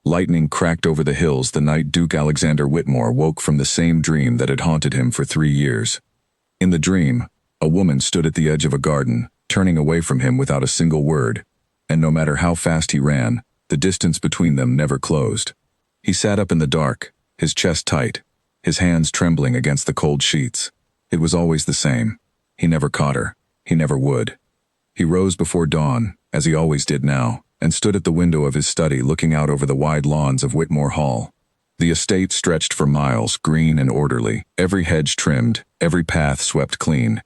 Lightning cracked over the hills the night Duke Alexander Whitmore woke from the same dream that had haunted him for 3 years. In the dream, a woman stood at the edge of a garden, turning away from him without a single word, and no matter how fast he ran, the distance between them never closed. He sat up in the dark, his chest tight, his hands trembling against the cold sheets. It was always the same. He never caught her. He never would. He rose before dawn, as he always did now, and stood at the window of his study looking out over the wide lawns of Whitmore Hall. The estate stretched for miles, green and orderly, every hedge trimmed, every path swept clean.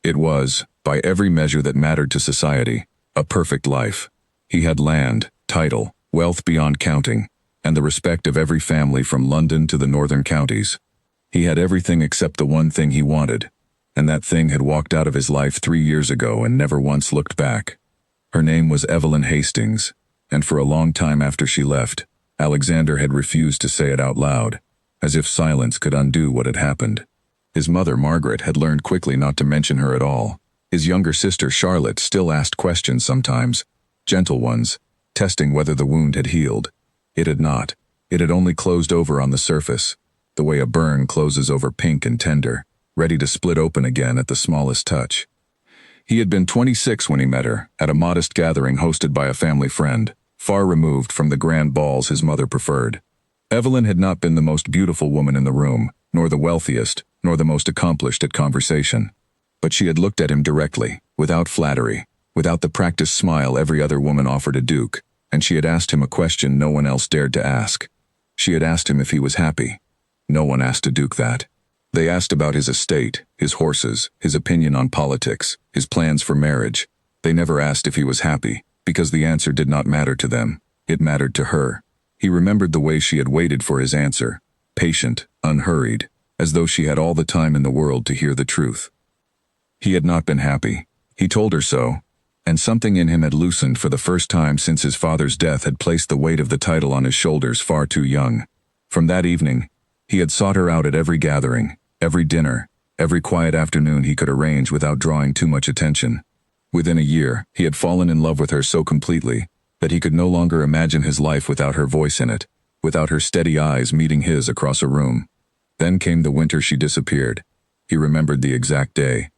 It was, by every measure that mattered to society, a perfect life. He had land, title, wealth beyond counting, and the respect of every family from London to the northern counties. He had everything except the one thing he wanted, and that thing had walked out of his life 3 years ago and never once looked back. Her name was Evelyn Hastings, and for a long time after she left, Alexander had refused to say it out loud, as if silence could undo what had happened. His mother, Margaret, had learned quickly not to mention her at all. His younger sister, Charlotte, still asked questions sometimes, gentle ones, testing whether the wound had healed. It had not. It had only closed over on the surface, the way a burn closes over pink and tender, ready to split open again at the smallest touch. He had been 26 when he met her, at a modest gathering hosted by a family friend, far removed from the grand balls his mother preferred. Evelyn had not been the most beautiful woman in the room, nor the wealthiest, nor the most accomplished at conversation. But she had looked at him directly, without flattery, without the practiced smile every other woman offered a duke, and she had asked him a question no one else dared to ask. She had asked him if he was happy. No one asked a duke that. They asked about his estate, his horses, his opinion on politics, his plans for marriage. They never asked if he was happy, because the answer did not matter to them. It mattered to her. He remembered the way she had waited for his answer, patient, unhurried, as though she had all the time in the world to hear the truth. He had not been happy. He told her so, and something in him had loosened for the first time since his father's death had placed the weight of the title on his shoulders far too young. From that evening, he had sought her out at every gathering, every dinner, every quiet afternoon he could arrange without drawing too much attention. Within a year, he had fallen in love with her so completely that he could no longer imagine his life without her voice in it, without her steady eyes meeting his across a room. Then came the winter she disappeared. He remembered the exact day.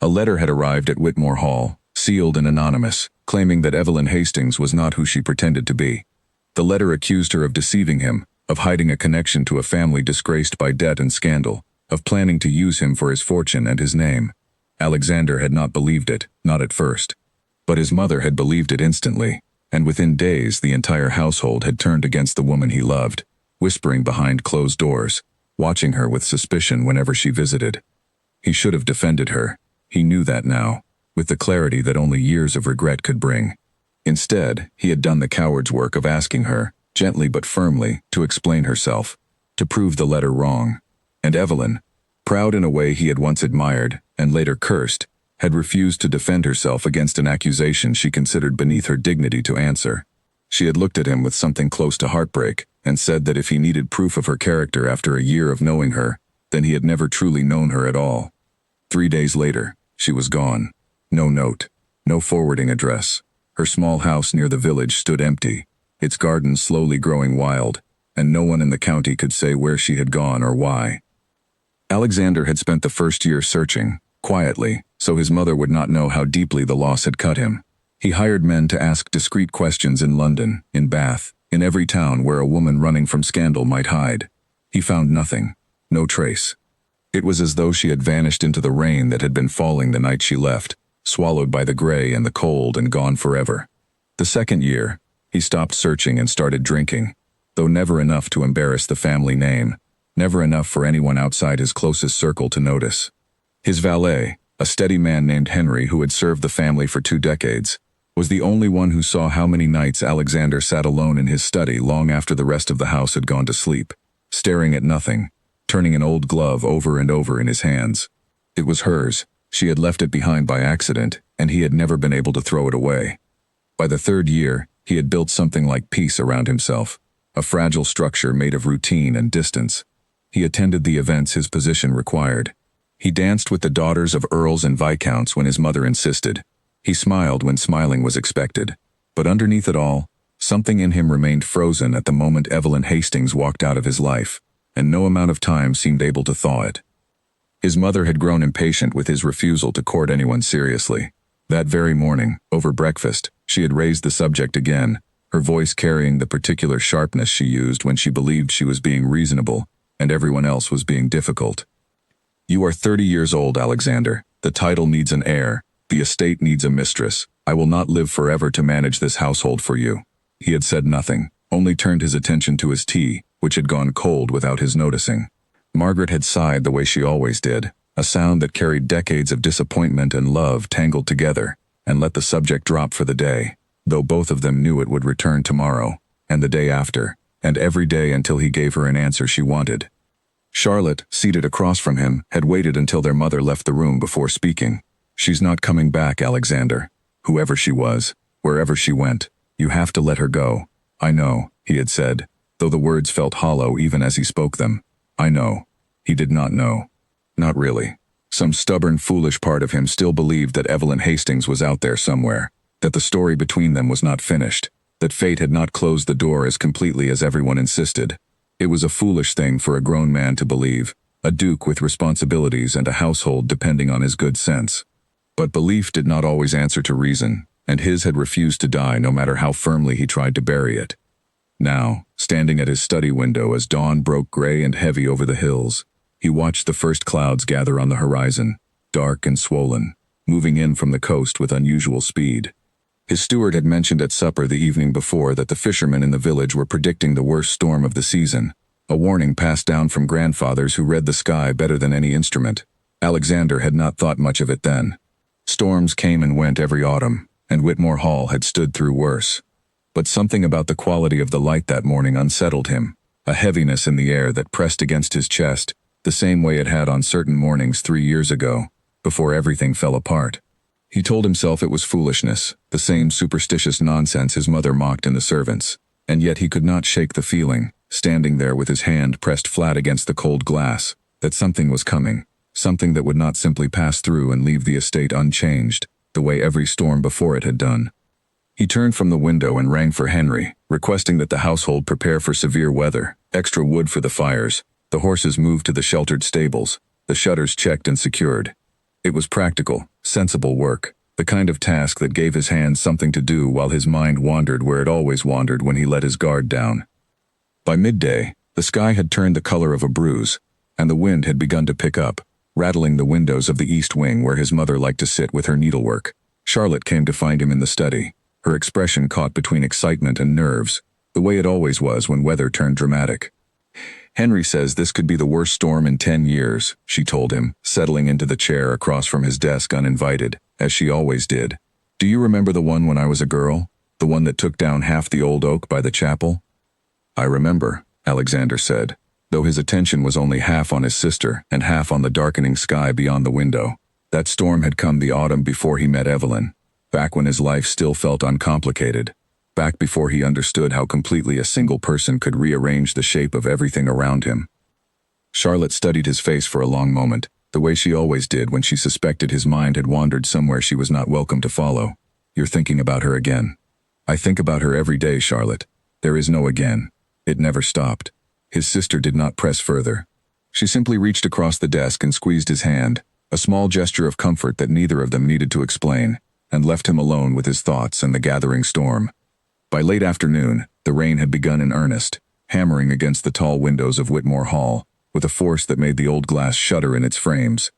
A letter had arrived at Whitmore Hall, sealed and anonymous, claiming that Evelyn Hastings was not who she pretended to be. The letter accused her of deceiving him, of hiding a connection to a family disgraced by debt and scandal, of planning to use him for his fortune and his name. Alexander had not believed it, not at first. But his mother had believed it instantly, and within days the entire household had turned against the woman he loved, whispering behind closed doors, watching her with suspicion whenever she visited. He should have defended her. He knew that now, with the clarity that only years of regret could bring. Instead, he had done the coward's work of asking her, gently but firmly, to explain herself, to prove the letter wrong. And Evelyn, proud in a way he had once admired, and later cursed, had refused to defend herself against an accusation she considered beneath her dignity to answer. She had looked at him with something close to heartbreak, and said that if he needed proof of her character after a year of knowing her, then he had never truly known her at all. 3 days later, she was gone. No note, no forwarding address. Her small house near the village stood empty, its garden slowly growing wild, and no one in the county could say where she had gone or why. Alexander had spent the first year searching, quietly, so his mother would not know how deeply the loss had cut him. He hired men to ask discreet questions in London, in Bath, in every town where a woman running from scandal might hide. He found nothing, no trace. It was as though she had vanished into the rain that had been falling the night she left, swallowed by the gray and the cold and gone forever. The second year, he stopped searching and started drinking, though never enough to embarrass the family name, never enough for anyone outside his closest circle to notice. His valet, a steady man named Henry who had served the family for 2 decades, was the only one who saw how many nights Alexander sat alone in his study long after the rest of the house had gone to sleep, staring at nothing, turning an old glove over and over in his hands. It was hers. She had left it behind by accident, and he had never been able to throw it away. By the 3rd year, he had built something like peace around himself, a fragile structure made of routine and distance. He attended the events his position required. He danced with the daughters of earls and viscounts when his mother insisted. He smiled when smiling was expected. But underneath it all, Something in him remained frozen at the moment Evelyn Hastings walked out of his life, and no amount of time seemed able to thaw it. His mother had grown impatient with his refusal to court anyone seriously. That very morning, over breakfast, she had raised the subject again, her voice carrying the particular sharpness she used when she believed she was being reasonable and everyone else was being difficult. "You are 30 years old, Alexander. The title needs an heir. The estate needs a mistress. I will not live forever to manage this household for you." He had said nothing, only turned his attention to his tea, which had gone cold without his noticing. Margaret had sighed the way she always did, a sound that carried decades of disappointment and love tangled together, and let the subject drop for the day, though both of them knew it would return tomorrow, and the day after, and every day until he gave her an answer she wanted. Charlotte, seated across from him, had waited until their mother left the room before speaking. "She's not coming back, Alexander. Whoever she was, wherever she went, you have to let her go." "I know," he had said, though the words felt hollow even as he spoke them. "I know." He did not know. Not really. Some stubborn, foolish part of him still believed that Evelyn Hastings was out there somewhere, that the story between them was not finished, that fate had not closed the door as completely as everyone insisted. It was a foolish thing for a grown man to believe, a duke with responsibilities and a household depending on his good sense. But belief did not always answer to reason, and his had refused to die no matter how firmly he tried to bury it. Now, standing at his study window as dawn broke gray and heavy over the hills, he watched the first clouds gather on the horizon, dark and swollen, moving in from the coast with unusual speed. His steward had mentioned at supper the evening before that the fishermen in the village were predicting the worst storm of the season, a warning passed down from grandfathers who read the sky better than any instrument. Alexander had not thought much of it then. Storms came and went every autumn, and Whitmore Hall had stood through worse. But something about the quality of the light that morning unsettled him, a heaviness in the air that pressed against his chest, the same way it had on certain mornings 3 years ago, before everything fell apart. He told himself it was foolishness, the same superstitious nonsense his mother mocked in the servants, and yet he could not shake the feeling, standing there with his hand pressed flat against the cold glass, that something was coming, something that would not simply pass through and leave the estate unchanged, the way every storm before it had done. He turned from the window and rang for Henry, requesting that the household prepare for severe weather, extra wood for the fires, the horses moved to the sheltered stables, the shutters checked and secured. It was practical, sensible work, the kind of task that gave his hands something to do while his mind wandered where it always wandered when he let his guard down. By midday, the sky had turned the color of a bruise, and the wind had begun to pick up, rattling the windows of the east wing where his mother liked to sit with her needlework. Charlotte came to find him in the study, her expression caught between excitement and nerves, the way it always was when weather turned dramatic. "Henry says this could be the worst storm in 10 years, she told him, settling into the chair across from his desk uninvited, as she always did. "Do you remember the one when I was a girl? The one that took down half the old oak by the chapel?" "I remember," Alexander said, though his attention was only half on his sister and half on the darkening sky beyond the window. That storm had come the autumn before he met Evelyn, back when his life still felt uncomplicated, back before he understood how completely a single person could rearrange the shape of everything around him. Charlotte studied his face for a long moment, the way she always did when she suspected his mind had wandered somewhere she was not welcome to follow. "You're thinking about her again." "I think about her every day, Charlotte. There is no again. It never stopped." His sister did not press further. She simply reached across the desk and squeezed his hand, a small gesture of comfort that neither of them needed to explain, and left him alone with his thoughts and the gathering storm. By late afternoon, the rain had begun in earnest, hammering against the tall windows of Whitmore Hall, with a force that made the old glass shudder in its frames.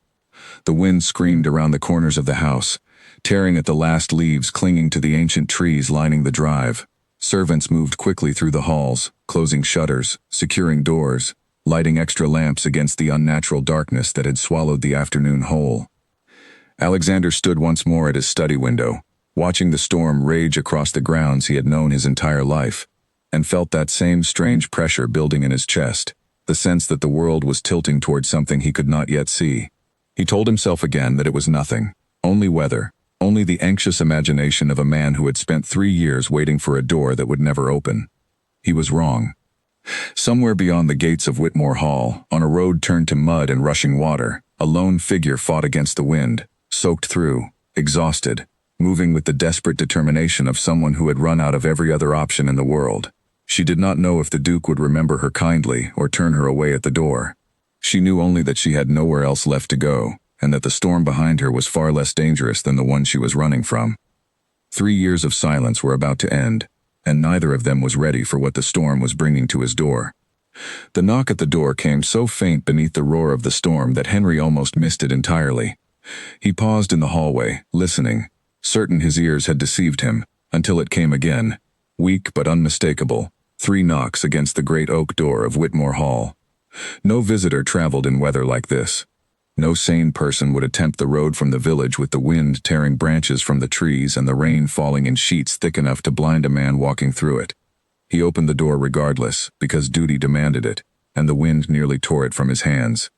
The wind screamed around the corners of the house, tearing at the last leaves clinging to the ancient trees lining the drive. Servants moved quickly through the halls, closing shutters, securing doors, lighting extra lamps against the unnatural darkness that had swallowed the afternoon whole. Alexander stood once more at his study window, watching the storm rage across the grounds he had known his entire life, and felt that same strange pressure building in his chest, the sense that the world was tilting toward something he could not yet see. He told himself again that it was nothing, only weather, only the anxious imagination of a man who had spent 3 years waiting for a door that would never open. He was wrong. Somewhere beyond the gates of Whitmore Hall, on a road turned to mud and rushing water, a lone figure fought against the wind, soaked through, exhausted, moving with the desperate determination of someone who had run out of every other option in the world. She did not know if the Duke would remember her kindly or turn her away at the door. She knew only that she had nowhere else left to go, and that the storm behind her was far less dangerous than the one she was running from. 3 years of silence were about to end, and neither of them was ready for what the storm was bringing to his door. The knock at the door came so faint beneath the roar of the storm that Henry almost missed it entirely. He paused in the hallway, listening, certain his ears had deceived him, until it came again, weak but unmistakable, 3 knocks against the great oak door of Whitmore Hall. No visitor traveled in weather like this. No sane person would attempt the road from the village with the wind tearing branches from the trees and the rain falling in sheets thick enough to blind a man walking through it. He opened the door regardless, because duty demanded it, and the wind nearly tore it from his hands.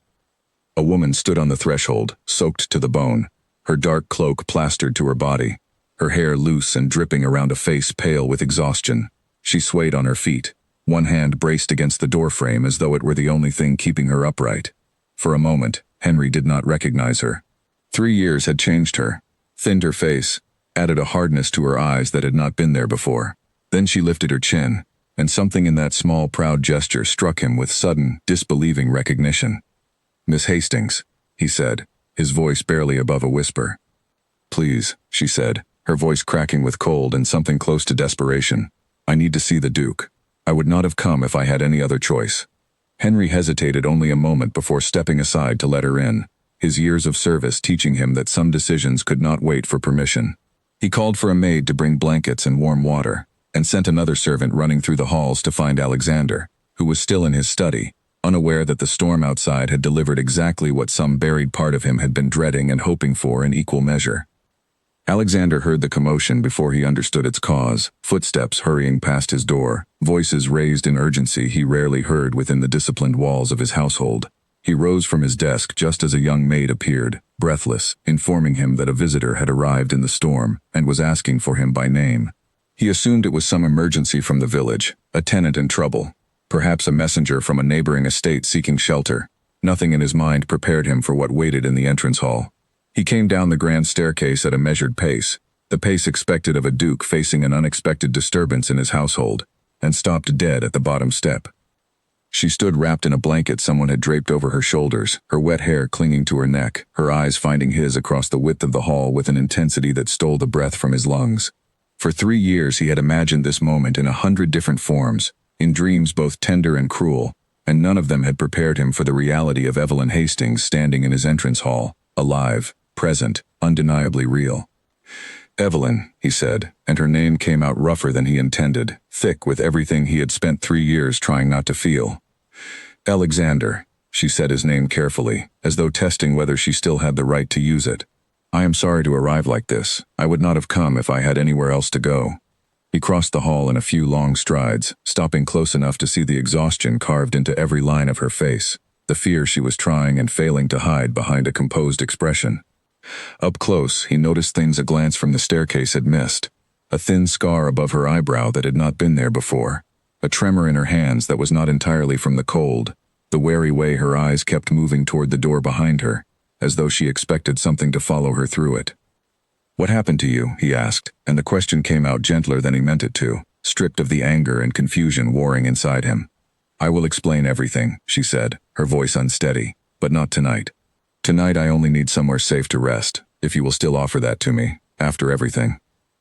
A woman stood on the threshold, soaked to the bone, her dark cloak plastered to her body, her hair loose and dripping around a face pale with exhaustion. She swayed on her feet, one hand braced against the doorframe as though it were the only thing keeping her upright. For a moment, Henry did not recognize her. 3 years had changed her, thinned her face, added a hardness to her eyes that had not been there before. Then she lifted her chin, and something in that small, proud gesture struck him with sudden, disbelieving recognition. "Miss Hastings," he said, his voice barely above a whisper. "Please," she said, her voice cracking with cold and something close to desperation. "I need to see the Duke. I would not have come if I had any other choice." Henry hesitated only a moment before stepping aside to let her in, his years of service teaching him that some decisions could not wait for permission. He called for a maid to bring blankets and warm water, and sent another servant running through the halls to find Alexander, who was still in his study, unaware that the storm outside had delivered exactly what some buried part of him had been dreading and hoping for in equal measure. Alexander heard the commotion before he understood its cause, footsteps hurrying past his door, voices raised in urgency he rarely heard within the disciplined walls of his household. He rose from his desk just as a young maid appeared, breathless, informing him that a visitor had arrived in the storm and was asking for him by name. He assumed it was some emergency from the village, a tenant in trouble, perhaps a messenger from a neighboring estate seeking shelter. Nothing in his mind prepared him for what waited in the entrance hall. He came down the grand staircase at a measured pace, the pace expected of a duke facing an unexpected disturbance in his household, and stopped dead at the bottom step. She stood wrapped in a blanket someone had draped over her shoulders, her wet hair clinging to her neck, her eyes finding his across the width of the hall with an intensity that stole the breath from his lungs. For 3 years he had imagined this moment in 100 different forms, in dreams both tender and cruel, and none of them had prepared him for the reality of Evelyn Hastings standing in his entrance hall, alive, present, undeniably real. "Evelyn," he said, and her name came out rougher than he intended, thick with everything he had spent 3 years trying not to feel. "Alexander," she said his name carefully, as though testing whether she still had the right to use it. "I am sorry to arrive like this. I would not have come if I had anywhere else to go." He crossed the hall in a few long strides, stopping close enough to see the exhaustion carved into every line of her face, the fear she was trying and failing to hide behind a composed expression. Up close, he noticed things a glance from the staircase had missed. A thin scar above her eyebrow that had not been there before. A tremor in her hands that was not entirely from the cold. The wary way her eyes kept moving toward the door behind her, as though she expected something to follow her through it. "What happened to you?" he asked, and the question came out gentler than he meant it to, stripped of the anger and confusion warring inside him. "I will explain everything," she said, her voice unsteady, "but not tonight. Tonight I only need somewhere safe to rest, if you will still offer that to me, after everything."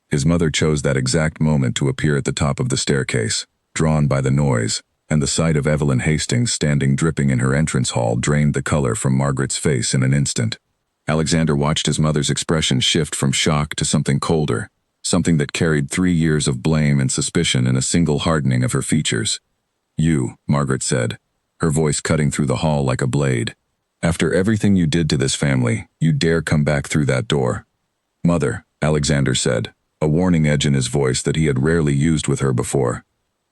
His mother chose that exact moment to appear at the top of the staircase, drawn by the noise, and the sight of Evelyn Hastings standing dripping in her entrance hall drained the color from Margaret's face in an instant. Alexander watched his mother's expression shift from shock to something colder, something that carried 3 years of blame and suspicion in a single hardening of her features. "You," Margaret said, her voice cutting through the hall like a blade. "After everything you did to this family, you dare come back through that door?" "Mother," Alexander said, a warning edge in his voice that he had rarely used with her before.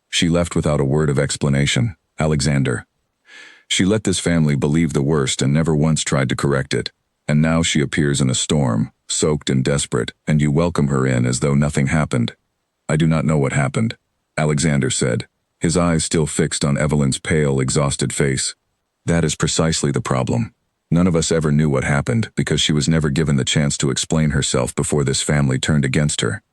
She left without a word of explanation. "Alexander." She let this family believe the worst and never once tried to correct it. And now she appears in a storm, soaked and desperate, and you welcome her in as though nothing happened. "I do not know what happened," Alexander said, his eyes still fixed on Evelyn's pale, exhausted face. "That is precisely the problem. None of us ever knew what happened because she was never given the chance to explain herself before this family turned against her.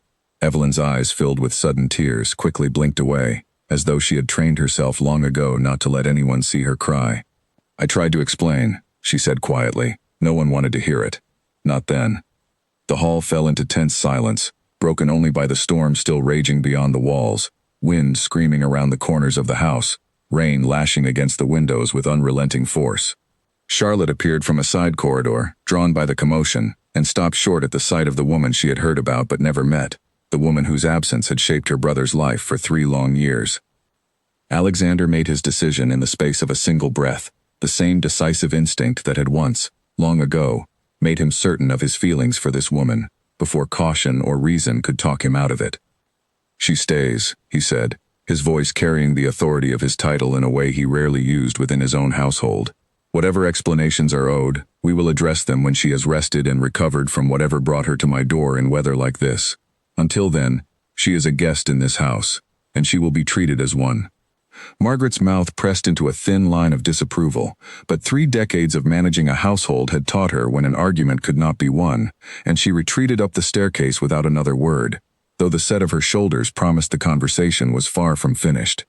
Evelyn's eyes filled with sudden tears, quickly blinked away, as though she had trained herself long ago not to let anyone see her cry. I tried to explain, she said quietly. No one wanted to hear it. Not then. The hall fell into tense silence, broken only by the storm still raging beyond the walls, wind screaming around the corners of the house, rain lashing against the windows with unrelenting force. Charlotte appeared from a side corridor, drawn by the commotion, and stopped short at the sight of the woman she had heard about but never met, the woman whose absence had shaped her brother's life for 3 long years. Alexander made his decision in the space of a single breath, the same decisive instinct that had once, long ago, made him certain of his feelings for this woman, before caution or reason could talk him out of it. She stays, he said, his voice carrying the authority of his title in a way he rarely used within his own household. Whatever explanations are owed, we will address them when she has rested and recovered from whatever brought her to my door in weather like this. Until then, she is a guest in this house, and she will be treated as one. Margaret's mouth pressed into a thin line of disapproval, but 3 decades of managing a household had taught her when an argument could not be won, and she retreated up the staircase without another word, though the set of her shoulders promised the conversation was far from finished.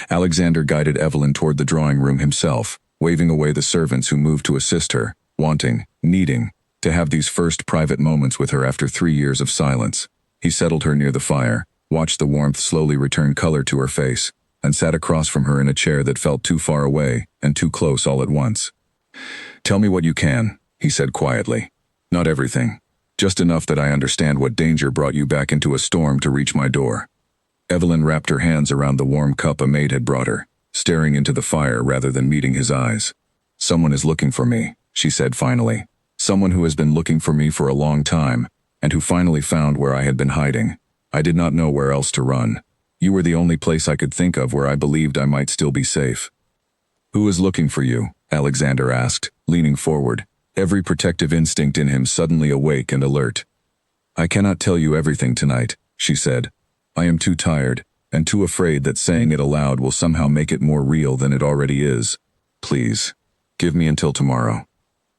Alexander guided Evelyn toward the drawing room himself, waving away the servants who moved to assist her, wanting, needing, to have these first private moments with her after 3 years of silence. He settled her near the fire, watched the warmth slowly return color to her face, and sat across from her in a chair that felt too far away and too close all at once. Tell me what you can, he said quietly. Not everything. Just enough that I understand what danger brought you back into a storm to reach my door. Evelyn wrapped her hands around the warm cup a maid had brought her, staring into the fire rather than meeting his eyes. Someone is looking for me, she said finally. Someone who has been looking for me for a long time, and who finally found where I had been hiding. I did not know where else to run. You were the only place I could think of where I believed I might still be safe. Who is looking for you? Alexander asked, leaning forward, every protective instinct in him suddenly awake and alert. I cannot tell you everything tonight, she said. I am too tired, and too afraid that saying it aloud will somehow make it more real than it already is. Please, give me until tomorrow.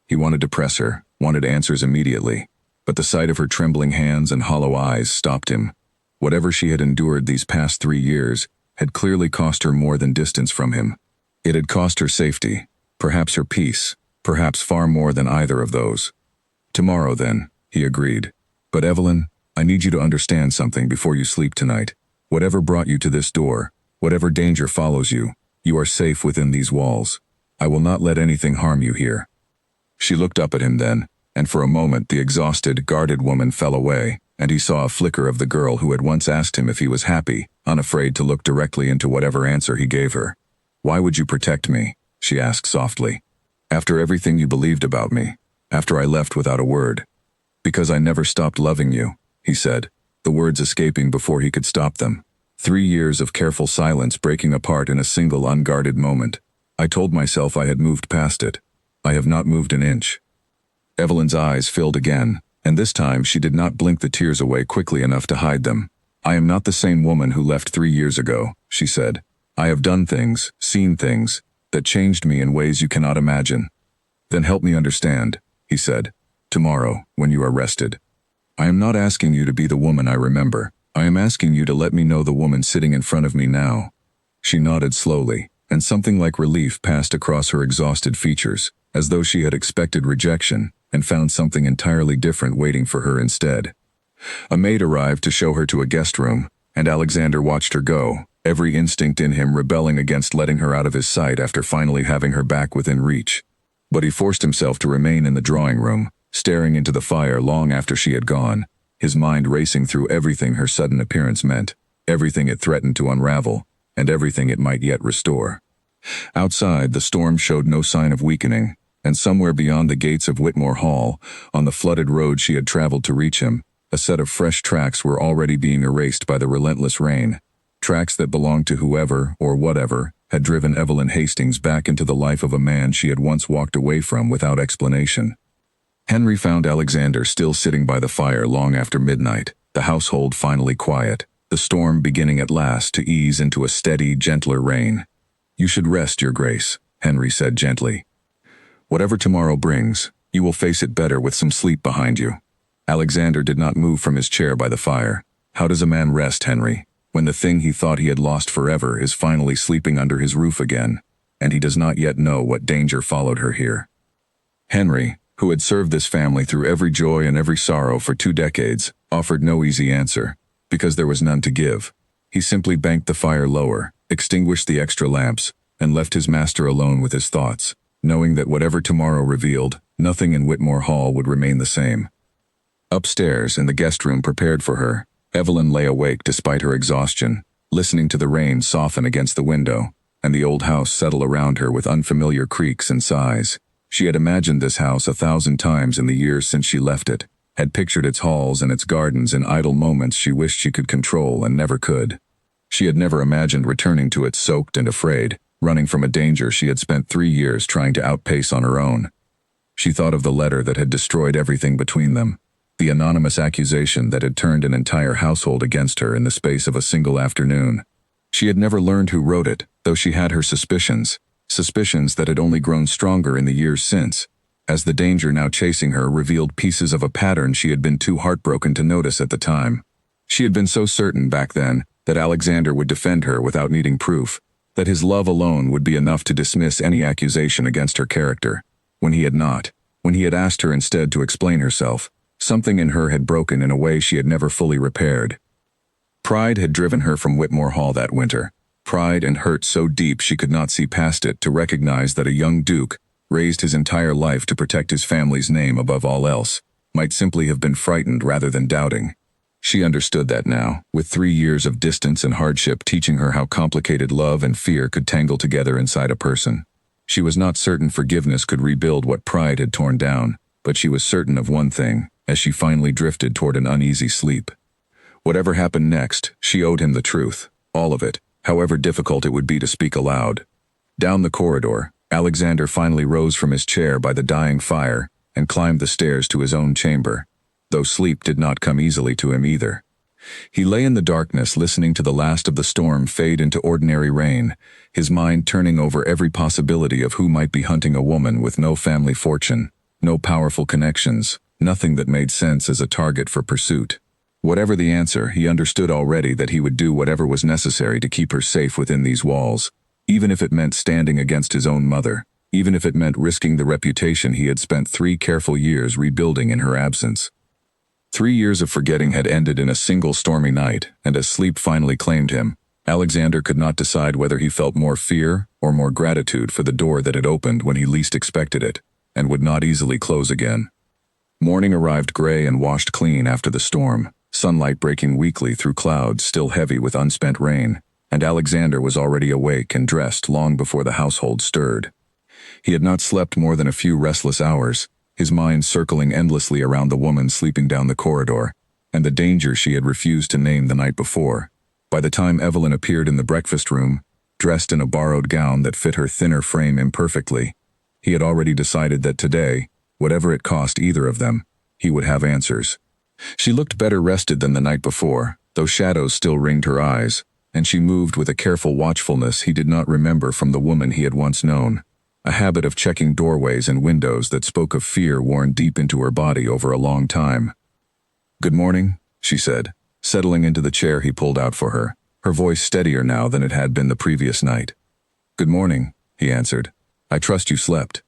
He wanted to press her, wanted answers immediately, but the sight of her trembling hands and hollow eyes stopped him. Whatever she had endured these past 3 years had clearly cost her more than distance from him. It had cost her safety, perhaps her peace, perhaps far more than either of those. Tomorrow then, he agreed. But Evelyn, I need you to understand something before you sleep tonight. Whatever brought you to this door, whatever danger follows you, you are safe within these walls. I will not let anything harm you here. She looked up at him then, and for a moment the exhausted, guarded woman fell away, and he saw a flicker of the girl who had once asked him if he was happy, unafraid to look directly into whatever answer he gave her. Why would you protect me? She asked softly. After everything you believed about me, after I left without a word. Because I never stopped loving you, he said, the words escaping before he could stop them. 3 years of careful silence breaking apart in a single unguarded moment. I told myself I had moved past it. I have not moved an inch. Evelyn's eyes filled again, and this time she did not blink the tears away quickly enough to hide them. I am not the same woman who left 3 years ago, she said. I have done things, seen things, that changed me in ways you cannot imagine. Then help me understand, he said. Tomorrow, when you are rested. I am not asking you to be the woman I remember. I am asking you to let me know the woman sitting in front of me now. She nodded slowly, and something like relief passed across her exhausted features, as though she had expected rejection and found something entirely different waiting for her instead. A maid arrived to show her to a guest room, and Alexander watched her go, every instinct in him rebelling against letting her out of his sight after finally having her back within reach. But he forced himself to remain in the drawing room, staring into the fire long after she had gone, his mind racing through everything her sudden appearance meant, everything it threatened to unravel, and everything it might yet restore. Outside, the storm showed no sign of weakening, and somewhere beyond the gates of Whitmore Hall, on the flooded road she had traveled to reach him, a set of fresh tracks were already being erased by the relentless rain, tracks that belonged to whoever, or whatever, had driven Evelyn Hastings back into the life of a man she had once walked away from without explanation. Henry found Alexander still sitting by the fire long after midnight, the household finally quiet, the storm beginning at last to ease into a steady, gentler rain. You should rest, Your Grace, Henry said gently. Whatever tomorrow brings, you will face it better with some sleep behind you. Alexander did not move from his chair by the fire. How does a man rest, Henry, when the thing he thought he had lost forever is finally sleeping under his roof again, and he does not yet know what danger followed her here? Henry, who had served this family through every joy and every sorrow for 2 decades, offered no easy answer, because there was none to give. He simply banked the fire lower, extinguished the extra lamps, and left his master alone with his thoughts, knowing that whatever tomorrow revealed, nothing in Whitmore Hall would remain the same. Upstairs, in the guest room prepared for her, Evelyn lay awake despite her exhaustion, listening to the rain soften against the window, and the old house settle around her with unfamiliar creaks and sighs. She had imagined this house 1,000 times in the years since she left it, had pictured its halls and its gardens in idle moments she wished she could control and never could. She had never imagined returning to it soaked and afraid, running from a danger she had spent 3 years trying to outpace on her own. She thought of the letter that had destroyed everything between them, the anonymous accusation that had turned an entire household against her in the space of a single afternoon. She had never learned who wrote it, though she had her suspicions that had only grown stronger in the years since, as the danger now chasing her revealed pieces of a pattern she had been too heartbroken to notice at the time. She had been so certain back then that Alexander would defend her without needing proof, that his love alone would be enough to dismiss any accusation against her character. When he had not, when he had asked her instead to explain herself, something in her had broken in a way she had never fully repaired. Pride had driven her from Whitmore Hall that winter, pride and hurt so deep she could not see past it to recognize that a young duke, raised his entire life to protect his family's name above all else, might simply have been frightened rather than doubting. She understood that now, with 3 years of distance and hardship teaching her how complicated love and fear could tangle together inside a person. She was not certain forgiveness could rebuild what pride had torn down, but she was certain of one thing, as she finally drifted toward an uneasy sleep. Whatever happened next, she owed him the truth, all of it, however difficult it would be to speak aloud. Down the corridor, Alexander finally rose from his chair by the dying fire and climbed the stairs to his own chamber, though sleep did not come easily to him either. He lay in the darkness listening to the last of the storm fade into ordinary rain, his mind turning over every possibility of who might be hunting a woman with no family fortune, no powerful connections, nothing that made sense as a target for pursuit. Whatever the answer, he understood already that he would do whatever was necessary to keep her safe within these walls, even if it meant standing against his own mother, even if it meant risking the reputation he had spent 3 careful years rebuilding in her absence. 3 years of forgetting had ended in a single stormy night, and as sleep finally claimed him, Alexander could not decide whether he felt more fear or more gratitude for the door that had opened when he least expected it, and would not easily close again. Morning arrived gray and washed clean after the storm, sunlight breaking weakly through clouds still heavy with unspent rain, and Alexander was already awake and dressed long before the household stirred. He had not slept more than a few restless hours, his mind circling endlessly around the woman sleeping down the corridor, and the danger she had refused to name the night before. By the time Evelyn appeared in the breakfast room, dressed in a borrowed gown that fit her thinner frame imperfectly, he had already decided that today, whatever it cost either of them, he would have answers. She looked better rested than the night before, though shadows still ringed her eyes, and she moved with a careful watchfulness he did not remember from the woman he had once known, a habit of checking doorways and windows that spoke of fear worn deep into her body over a long time. "Good morning," she said, settling into the chair he pulled out for her, her voice steadier now than it had been the previous night. "Good morning," he answered. "I trust you slept."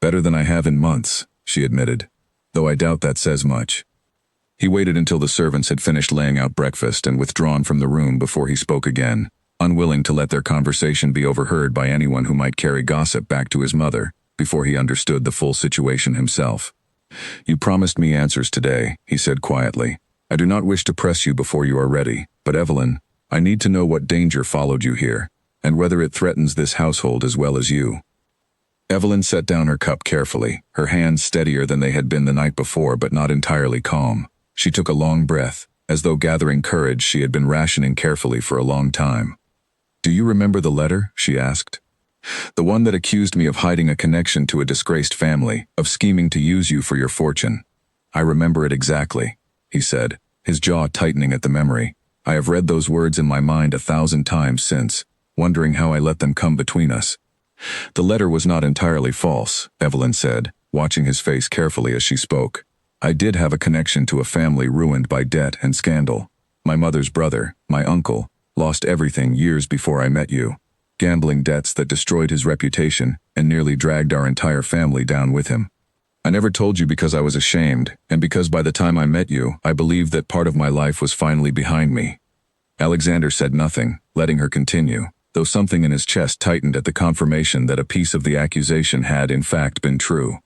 "Better than I have in months," she admitted, "though I doubt that says much." He waited until the servants had finished laying out breakfast and withdrawn from the room before he spoke again, unwilling to let their conversation be overheard by anyone who might carry gossip back to his mother, before he understood the full situation himself. "You promised me answers today," he said quietly. "I do not wish to press you before you are ready, but Evelyn, I need to know what danger followed you here, and whether it threatens this household as well as you." Evelyn set down her cup carefully, her hands steadier than they had been the night before but not entirely calm. She took a long breath, as though gathering courage she had been rationing carefully for a long time. "Do you remember the letter?" she asked. "The one that accused me of hiding a connection to a disgraced family, of scheming to use you for your fortune." "I remember it exactly," he said, his jaw tightening at the memory. "I have read those words in my mind 1,000 times since, wondering how I let them come between us. The letter was not entirely false, Evelyn said, watching his face carefully as she spoke. I did have a connection to a family ruined by debt and scandal. My mother's brother, my uncle, lost everything years before I met you. Gambling debts that destroyed his reputation and nearly dragged our entire family down with him. I never told you because I was ashamed, and because by the time I met you, I believed that part of my life was finally behind me. Alexander said nothing, letting her continue, though something in his chest tightened at the confirmation that a piece of the accusation had in fact been true.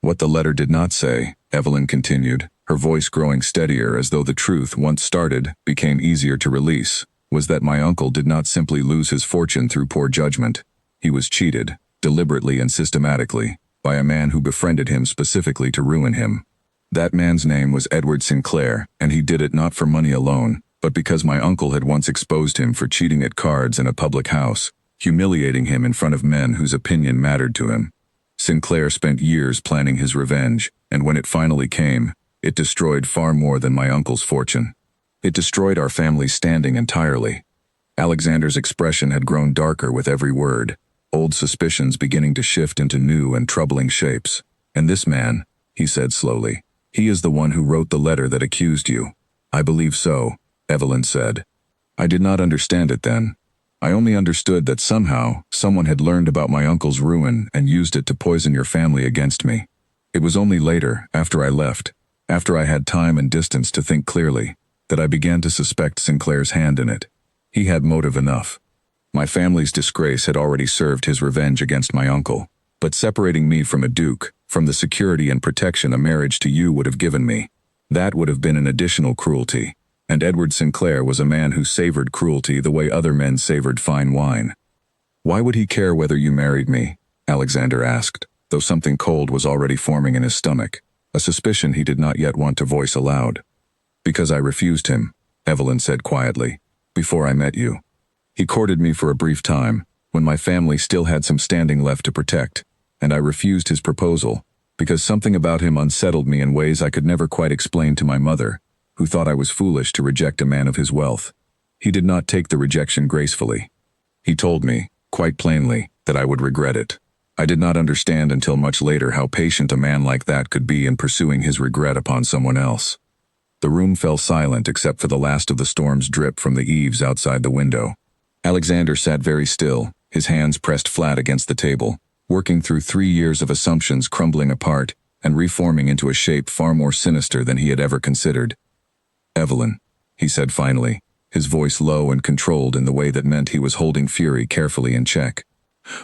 What the letter did not say, Evelyn continued, her voice growing steadier as though the truth, once started, became easier to release, was that my uncle did not simply lose his fortune through poor judgment. He was cheated, deliberately and systematically, by a man who befriended him specifically to ruin him. That man's name was Edward Sinclair, and he did it not for money alone, but because my uncle had once exposed him for cheating at cards in a public house, humiliating him in front of men whose opinion mattered to him. Sinclair spent years planning his revenge, and when it finally came, it destroyed far more than my uncle's fortune. It destroyed our family's standing entirely. Alexander's expression had grown darker with every word, old suspicions beginning to shift into new and troubling shapes. And this man, he said slowly, he is the one who wrote the letter that accused you. I believe so, Evelyn said. I did not understand it then. I only understood that somehow, someone had learned about my uncle's ruin and used it to poison your family against me. It was only later, after I left, after I had time and distance to think clearly, that I began to suspect Sinclair's hand in it. He had motive enough. My family's disgrace had already served his revenge against my uncle, but separating me from a duke, from the security and protection a marriage to you would have given me, that would have been an additional cruelty, and Edward Sinclair was a man who savored cruelty the way other men savored fine wine. Why would he care whether you married me? Alexander asked, though something cold was already forming in his stomach, a suspicion he did not yet want to voice aloud. Because I refused him, Evelyn said quietly, before I met you. He courted me for a brief time, when my family still had some standing left to protect, and I refused his proposal, because something about him unsettled me in ways I could never quite explain to my mother, who thought I was foolish to reject a man of his wealth. He did not take the rejection gracefully. He told me, quite plainly, that I would regret it. I did not understand until much later how patient a man like that could be in pursuing his regret upon someone else. The room fell silent except for the last of the storm's drip from the eaves outside the window. Alexander sat very still, his hands pressed flat against the table, working through 3 years of assumptions crumbling apart and reforming into a shape far more sinister than he had ever considered. Evelyn, he said finally, his voice low and controlled in the way that meant he was holding fury carefully in check.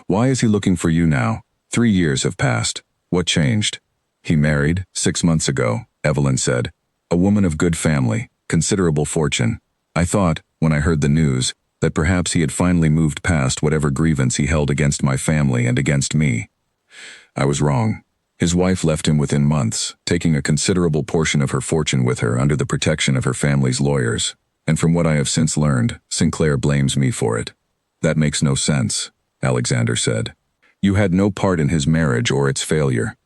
Why is he looking for you now? 3 years have passed. What changed? He married 6 months ago, Evelyn said. A woman of good family, considerable fortune. I thought, when I heard the news, that perhaps he had finally moved past whatever grievance he held against my family and against me. I was wrong. His wife left him within months, taking a considerable portion of her fortune with her under the protection of her family's lawyers, and from what I have since learned, Sinclair blames me for it. That makes no sense, Alexander said. You had no part in his marriage or its failure.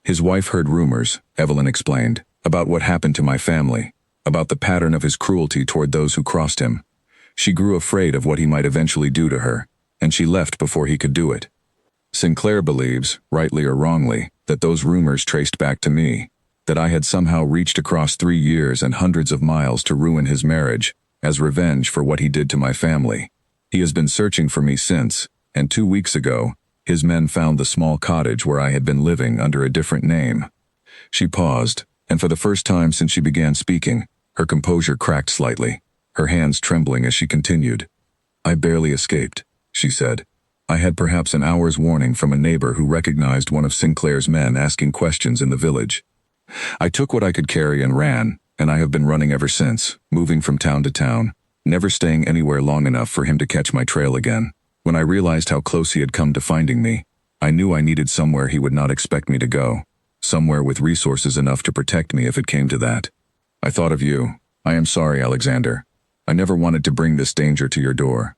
His wife heard rumors, Evelyn explained, about what happened to my family, about the pattern of his cruelty toward those who crossed him. She grew afraid of what he might eventually do to her, and she left before he could do it. Sinclair believes, rightly or wrongly, that those rumors traced back to me, that I had somehow reached across 3 years and hundreds of miles to ruin his marriage, as revenge for what he did to my family. He has been searching for me since, and 2 weeks ago, his men found the small cottage where I had been living under a different name. She paused, and for the first time since she began speaking, her composure cracked slightly, her hands trembling as she continued. I barely escaped, she said. I had perhaps an hour's warning from a neighbor who recognized one of Sinclair's men asking questions in the village. I took what I could carry and ran, and I have been running ever since, moving from town to town, never staying anywhere long enough for him to catch my trail again. When I realized how close he had come to finding me, I knew I needed somewhere he would not expect me to go, somewhere with resources enough to protect me if it came to that. I thought of you. I am sorry, Alexander. I never wanted to bring this danger to your door.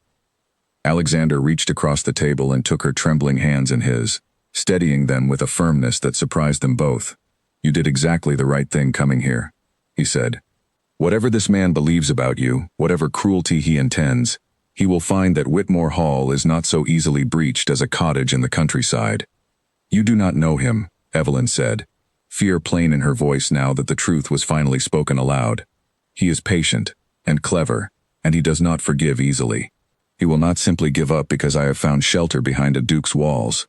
Alexander reached across the table and took her trembling hands in his, steadying them with a firmness that surprised them both. You did exactly the right thing coming here, he said. Whatever this man believes about you, whatever cruelty he intends, He will find that Whitmore Hall is not so easily breached as a cottage in the countryside. You do not know him, Evelyn said, fear plain in her voice now that the truth was finally spoken aloud. He is patient and clever, and he does not forgive easily. He will not simply give up because I have found shelter behind a duke's walls.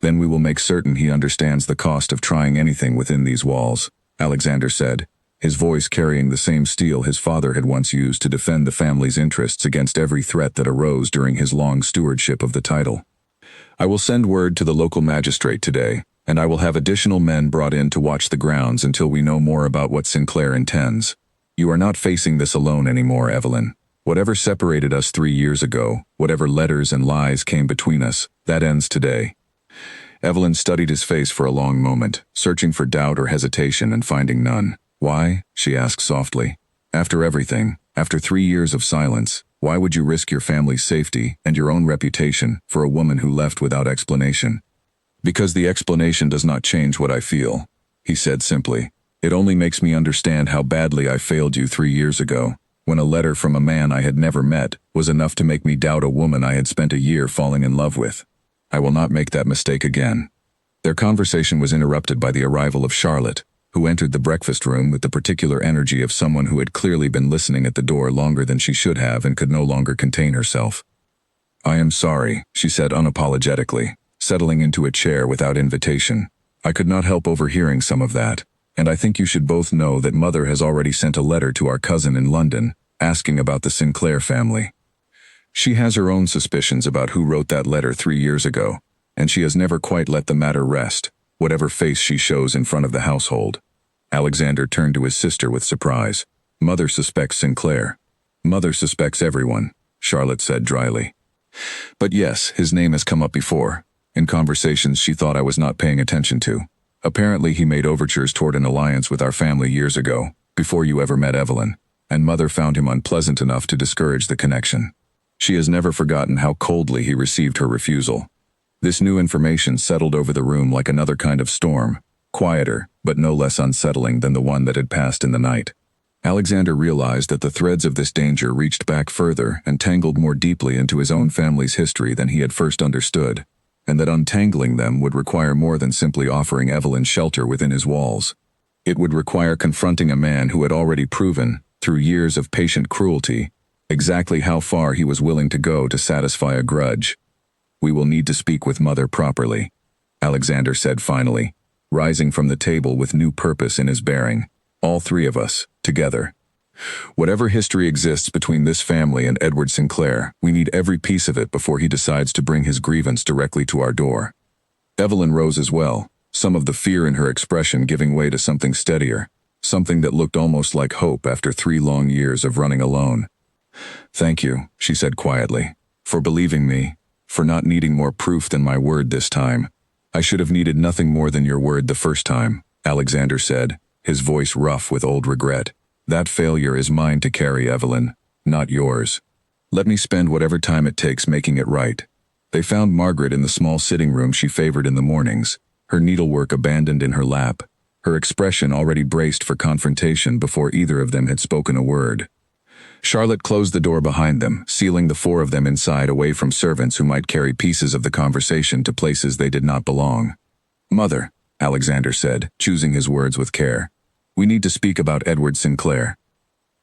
Then we will make certain he understands the cost of trying anything within these walls, Alexander said, his voice carrying the same steel his father had once used to defend the family's interests against every threat that arose during his long stewardship of the title. I will send word to the local magistrate today, and I will have additional men brought in to watch the grounds until we know more about what Sinclair intends. You are not facing this alone anymore, Evelyn. Whatever separated us 3 years ago, whatever letters and lies came between us, that ends today. Evelyn studied his face for a long moment, searching for doubt or hesitation and finding none. Why? She asked softly. After everything, after 3 years of silence, why would you risk your family's safety and your own reputation for a woman who left without explanation? Because the explanation does not change what I feel, he said simply. It only makes me understand how badly I failed you 3 years ago, when a letter from a man I had never met was enough to make me doubt a woman I had spent a year falling in love with. I will not make that mistake again. Their conversation was interrupted by the arrival of Charlotte, who entered the breakfast room with the particular energy of someone who had clearly been listening at the door longer than she should have and could no longer contain herself. I am sorry, she said unapologetically, settling into a chair without invitation. I could not help overhearing some of that, and I think you should both know that Mother has already sent a letter to our cousin in London, asking about the Sinclair family. She has her own suspicions about who wrote that letter 3 years ago, and she has never quite let the matter rest, whatever face she shows in front of the household. Alexander turned to his sister with surprise. Mother suspects Sinclair. Mother suspects everyone, Charlotte said dryly. But yes, his name has come up before, in conversations she thought I was not paying attention to. Apparently he made overtures toward an alliance with our family years ago, before you ever met Evelyn, and Mother found him unpleasant enough to discourage the connection. She has never forgotten how coldly he received her refusal. This new information settled over the room like another kind of storm, quieter, but no less unsettling than the one that had passed in the night. Alexander realized that the threads of this danger reached back further and tangled more deeply into his own family's history than he had first understood, and that untangling them would require more than simply offering Evelyn shelter within his walls. It would require confronting a man who had already proven, through years of patient cruelty, exactly how far he was willing to go to satisfy a grudge. We will need to speak with Mother properly, Alexander said finally, rising from the table with new purpose in his bearing. All 3 of us, together. Whatever history exists between this family and Edward Sinclair, we need every piece of it before he decides to bring his grievance directly to our door. Evelyn rose as well, some of the fear in her expression giving way to something steadier, something that looked almost like hope after 3 long years of running alone. Thank you, she said quietly, for believing me, for not needing more proof than my word this time. I should have needed nothing more than your word the first time, Alexander said, his voice rough with old regret. That failure is mine to carry, Evelyn, not yours. Let me spend whatever time it takes making it right. They found Margaret in the small sitting room she favored in the mornings, her needlework abandoned in her lap, her expression already braced for confrontation before either of them had spoken a word. Charlotte closed the door behind them, sealing the 4 of them inside away from servants who might carry pieces of the conversation to places they did not belong. Mother, Alexander said, choosing his words with care. We need to speak about Edward Sinclair.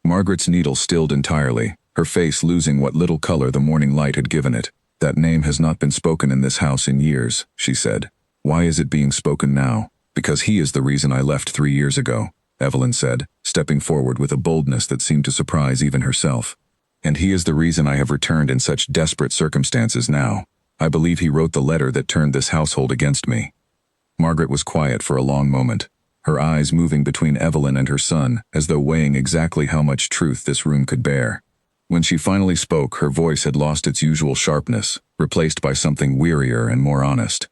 Margaret's needle stilled entirely, her face losing what little color the morning light had given it. That name has not been spoken in this house in years, she said. Why is it being spoken now? Because he is the reason I left 3 years ago, Evelyn said, stepping forward with a boldness that seemed to surprise even herself. And he is the reason I have returned in such desperate circumstances now. I believe he wrote the letter that turned this household against me. Margaret was quiet for a long moment, her eyes moving between Evelyn and her son as though weighing exactly how much truth this room could bear. When she finally spoke, her voice had lost its usual sharpness, replaced by something wearier and more honest.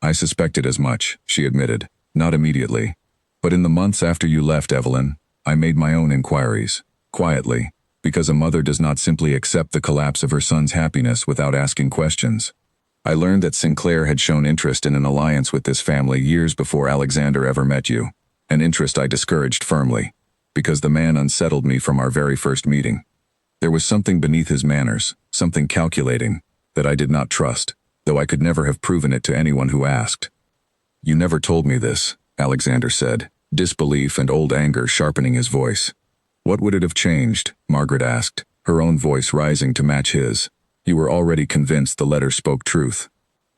I suspected as much, she admitted, not immediately. But in the months after you left, Evelyn, I made my own inquiries, quietly, because a mother does not simply accept the collapse of her son's happiness without asking questions. I learned that Sinclair had shown interest in an alliance with this family years before Alexander ever met you, an interest I discouraged firmly, because the man unsettled me from our very first meeting. There was something beneath his manners, something calculating, that I did not trust, though I could never have proven it to anyone who asked. "You never told me this," Alexander said, disbelief and old anger sharpening his voice. "What would it have changed?" Margaret asked, her own voice rising to match his. "You were already convinced the letter spoke truth."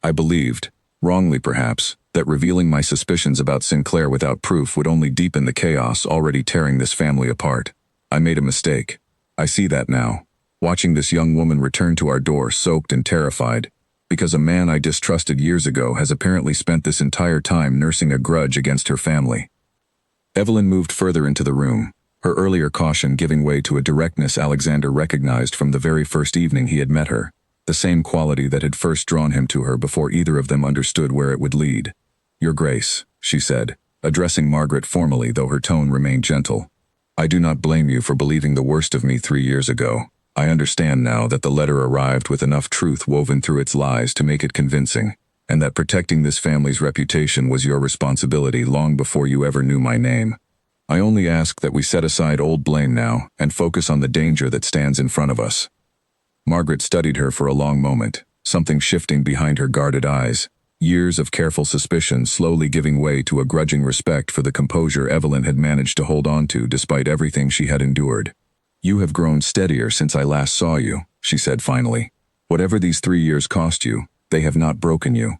"I believed, wrongly perhaps, that revealing my suspicions about Sinclair without proof would only deepen the chaos already tearing this family apart. I made a mistake. I see that now, watching this young woman return to our door soaked and terrified, because a man I distrusted years ago has apparently spent this entire time nursing a grudge against her family." Evelyn moved further into the room, her earlier caution giving way to a directness Alexander recognized from the very first evening he had met her, the same quality that had first drawn him to her before either of them understood where it would lead. "Your Grace," she said, addressing Margaret formally though her tone remained gentle. "I do not blame you for believing the worst of me 3 years ago. I understand now that the letter arrived with enough truth woven through its lies to make it convincing, and that protecting this family's reputation was your responsibility long before you ever knew my name. I only ask that we set aside old blame now and focus on the danger that stands in front of us." Margaret studied her for a long moment, something shifting behind her guarded eyes, years of careful suspicion slowly giving way to a grudging respect for the composure Evelyn had managed to hold on to despite everything she had endured. "You have grown steadier since I last saw you," she said finally. "Whatever these 3 years cost you, they have not broken you."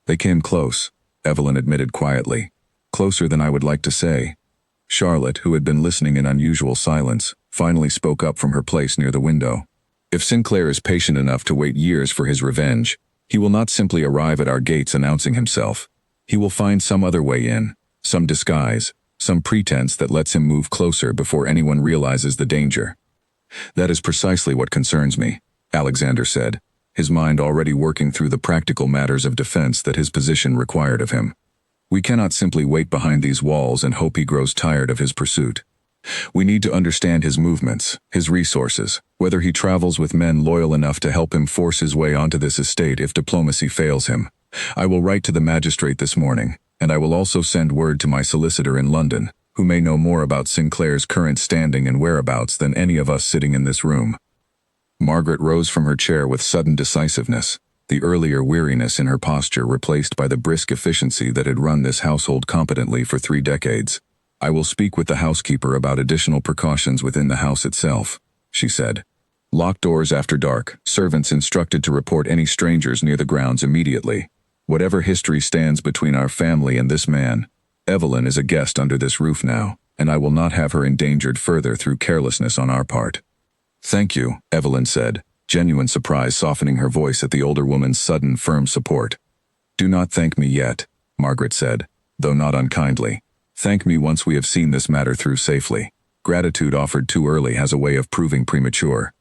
"They came close," Evelyn admitted quietly. "Closer than I would like to say." Charlotte, who had been listening in unusual silence, finally spoke up from her place near the window. "If Sinclair is patient enough to wait years for his revenge, he will not simply arrive at our gates announcing himself. He will find some other way in, some disguise, some pretense that lets him move closer before anyone realizes the danger." "That is precisely what concerns me," Alexander said, his mind already working through the practical matters of defense that his position required of him. "We cannot simply wait behind these walls and hope he grows tired of his pursuit. We need to understand his movements, his resources, whether he travels with men loyal enough to help him force his way onto this estate if diplomacy fails him. I will write to the magistrate this morning, and I will also send word to my solicitor in London, who may know more about Sinclair's current standing and whereabouts than any of us sitting in this room." Margaret rose from her chair with sudden decisiveness, the earlier weariness in her posture replaced by the brisk efficiency that had run this household competently for 3 decades. "I will speak with the housekeeper about additional precautions within the house itself," she said. "Lock doors after dark, servants instructed to report any strangers near the grounds immediately. Whatever history stands between our family and this man, Evelyn is a guest under this roof now, and I will not have her endangered further through carelessness on our part." "Thank you," Evelyn said, genuine surprise softening her voice at the older woman's sudden, firm support. "Do not thank me yet," Margaret said, though not unkindly. "Thank me once we have seen this matter through safely. Gratitude offered too early has a way of proving premature."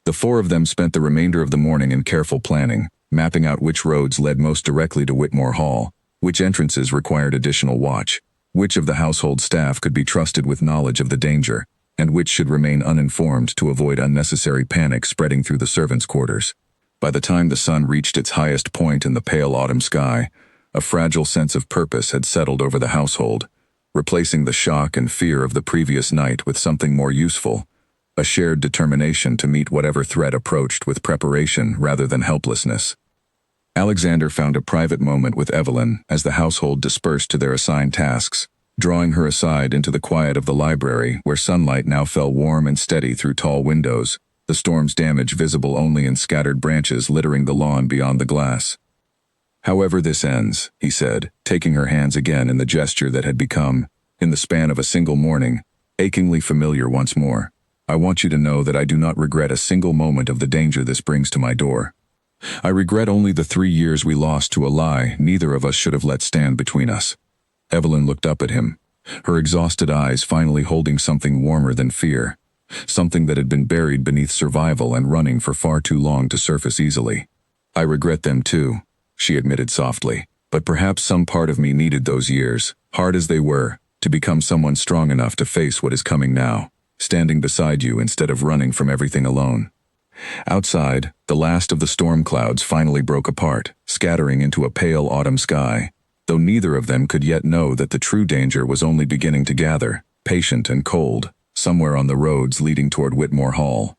The 4 of them spent the remainder of the morning in careful planning, mapping out which roads led most directly to Whitmore Hall, which entrances required additional watch, which of the household staff could be trusted with knowledge of the danger, and which should remain uninformed to avoid unnecessary panic spreading through the servants' quarters. By the time the sun reached its highest point in the pale autumn sky, a fragile sense of purpose had settled over the household, replacing the shock and fear of the previous night with something more useful, a shared determination to meet whatever threat approached with preparation rather than helplessness. Alexander found a private moment with Evelyn as the household dispersed to their assigned tasks, drawing her aside into the quiet of the library where sunlight now fell warm and steady through tall windows, the storm's damage visible only in scattered branches littering the lawn beyond the glass. "However this ends," he said, taking her hands again in the gesture that had become, in the span of a single morning, achingly familiar once more, "I want you to know that I do not regret a single moment of the danger this brings to my door. I regret only the 3 years we lost to a lie neither of us should have let stand between us." Evelyn looked up at him, her exhausted eyes finally holding something warmer than fear, something that had been buried beneath survival and running for far too long to surface easily. "I regret them too," she admitted softly, "but perhaps some part of me needed those years, hard as they were, to become someone strong enough to face what is coming now, standing beside you instead of running from everything alone." Outside, the last of the storm clouds finally broke apart, scattering into a pale autumn sky, though neither of them could yet know that the true danger was only beginning to gather, patient and cold, somewhere on the roads leading toward Whitmore Hall.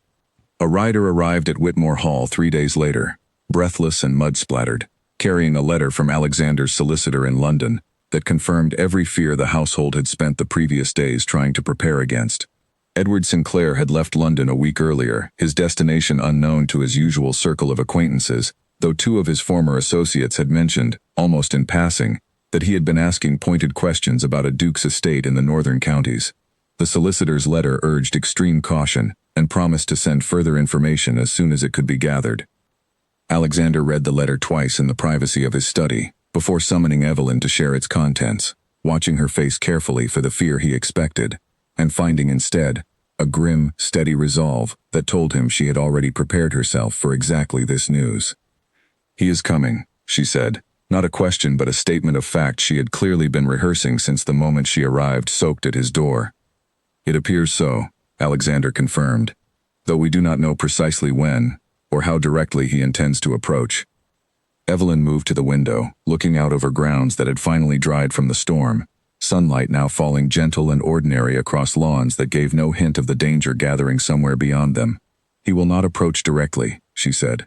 A rider arrived at Whitmore Hall 3 days later, breathless and mud-splattered, carrying a letter from Alexander's solicitor in London that confirmed every fear the household had spent the previous days trying to prepare against. Edward Sinclair had left London a week earlier, his destination unknown to his usual circle of acquaintances, though 2 of his former associates had mentioned, almost in passing, that he had been asking pointed questions about a duke's estate in the northern counties. The solicitor's letter urged extreme caution and promised to send further information as soon as it could be gathered. Alexander read the letter twice in the privacy of his study, before summoning Evelyn to share its contents, watching her face carefully for the fear he expected, and finding instead a grim, steady resolve that told him she had already prepared herself for exactly this news. "He is coming," she said, not a question but a statement of fact she had clearly been rehearsing since the moment she arrived soaked at his door. "It appears so," Alexander confirmed, "though we do not know precisely when, or how directly he intends to approach." Evelyn moved to the window, looking out over grounds that had finally dried from the storm, sunlight now falling gentle and ordinary across lawns that gave no hint of the danger gathering somewhere beyond them. "He will not approach directly," she said.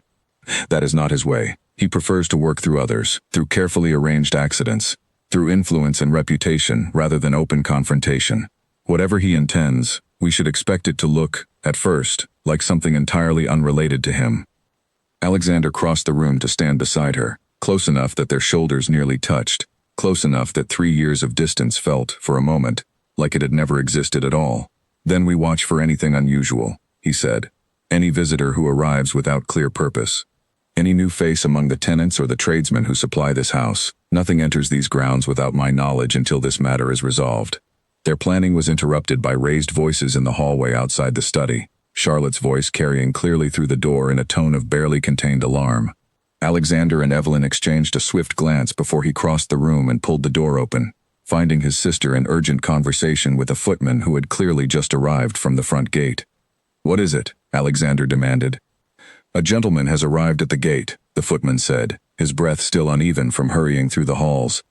"That is not his way. He prefers to work through others, through carefully arranged accidents, through influence and reputation rather than open confrontation. Whatever he intends, we should expect it to look, at first, like something entirely unrelated to him." Alexander crossed the room to stand beside her, close enough that their shoulders nearly touched, close enough that 3 years of distance felt, for a moment, like it had never existed at all. "Then we watch for anything unusual," he said. "Any visitor who arrives without clear purpose. Any new face among the tenants or the tradesmen who supply this house. Nothing enters these grounds without my knowledge until this matter is resolved." Their planning was interrupted by raised voices in the hallway outside the study, Charlotte's voice carrying clearly through the door in a tone of barely contained alarm. Alexander and Evelyn exchanged a swift glance before he crossed the room and pulled the door open, finding his sister in urgent conversation with a footman who had clearly just arrived from the front gate. "What is it?" Alexander demanded. "A gentleman has arrived at the gate," the footman said, his breath still uneven from hurrying through the halls.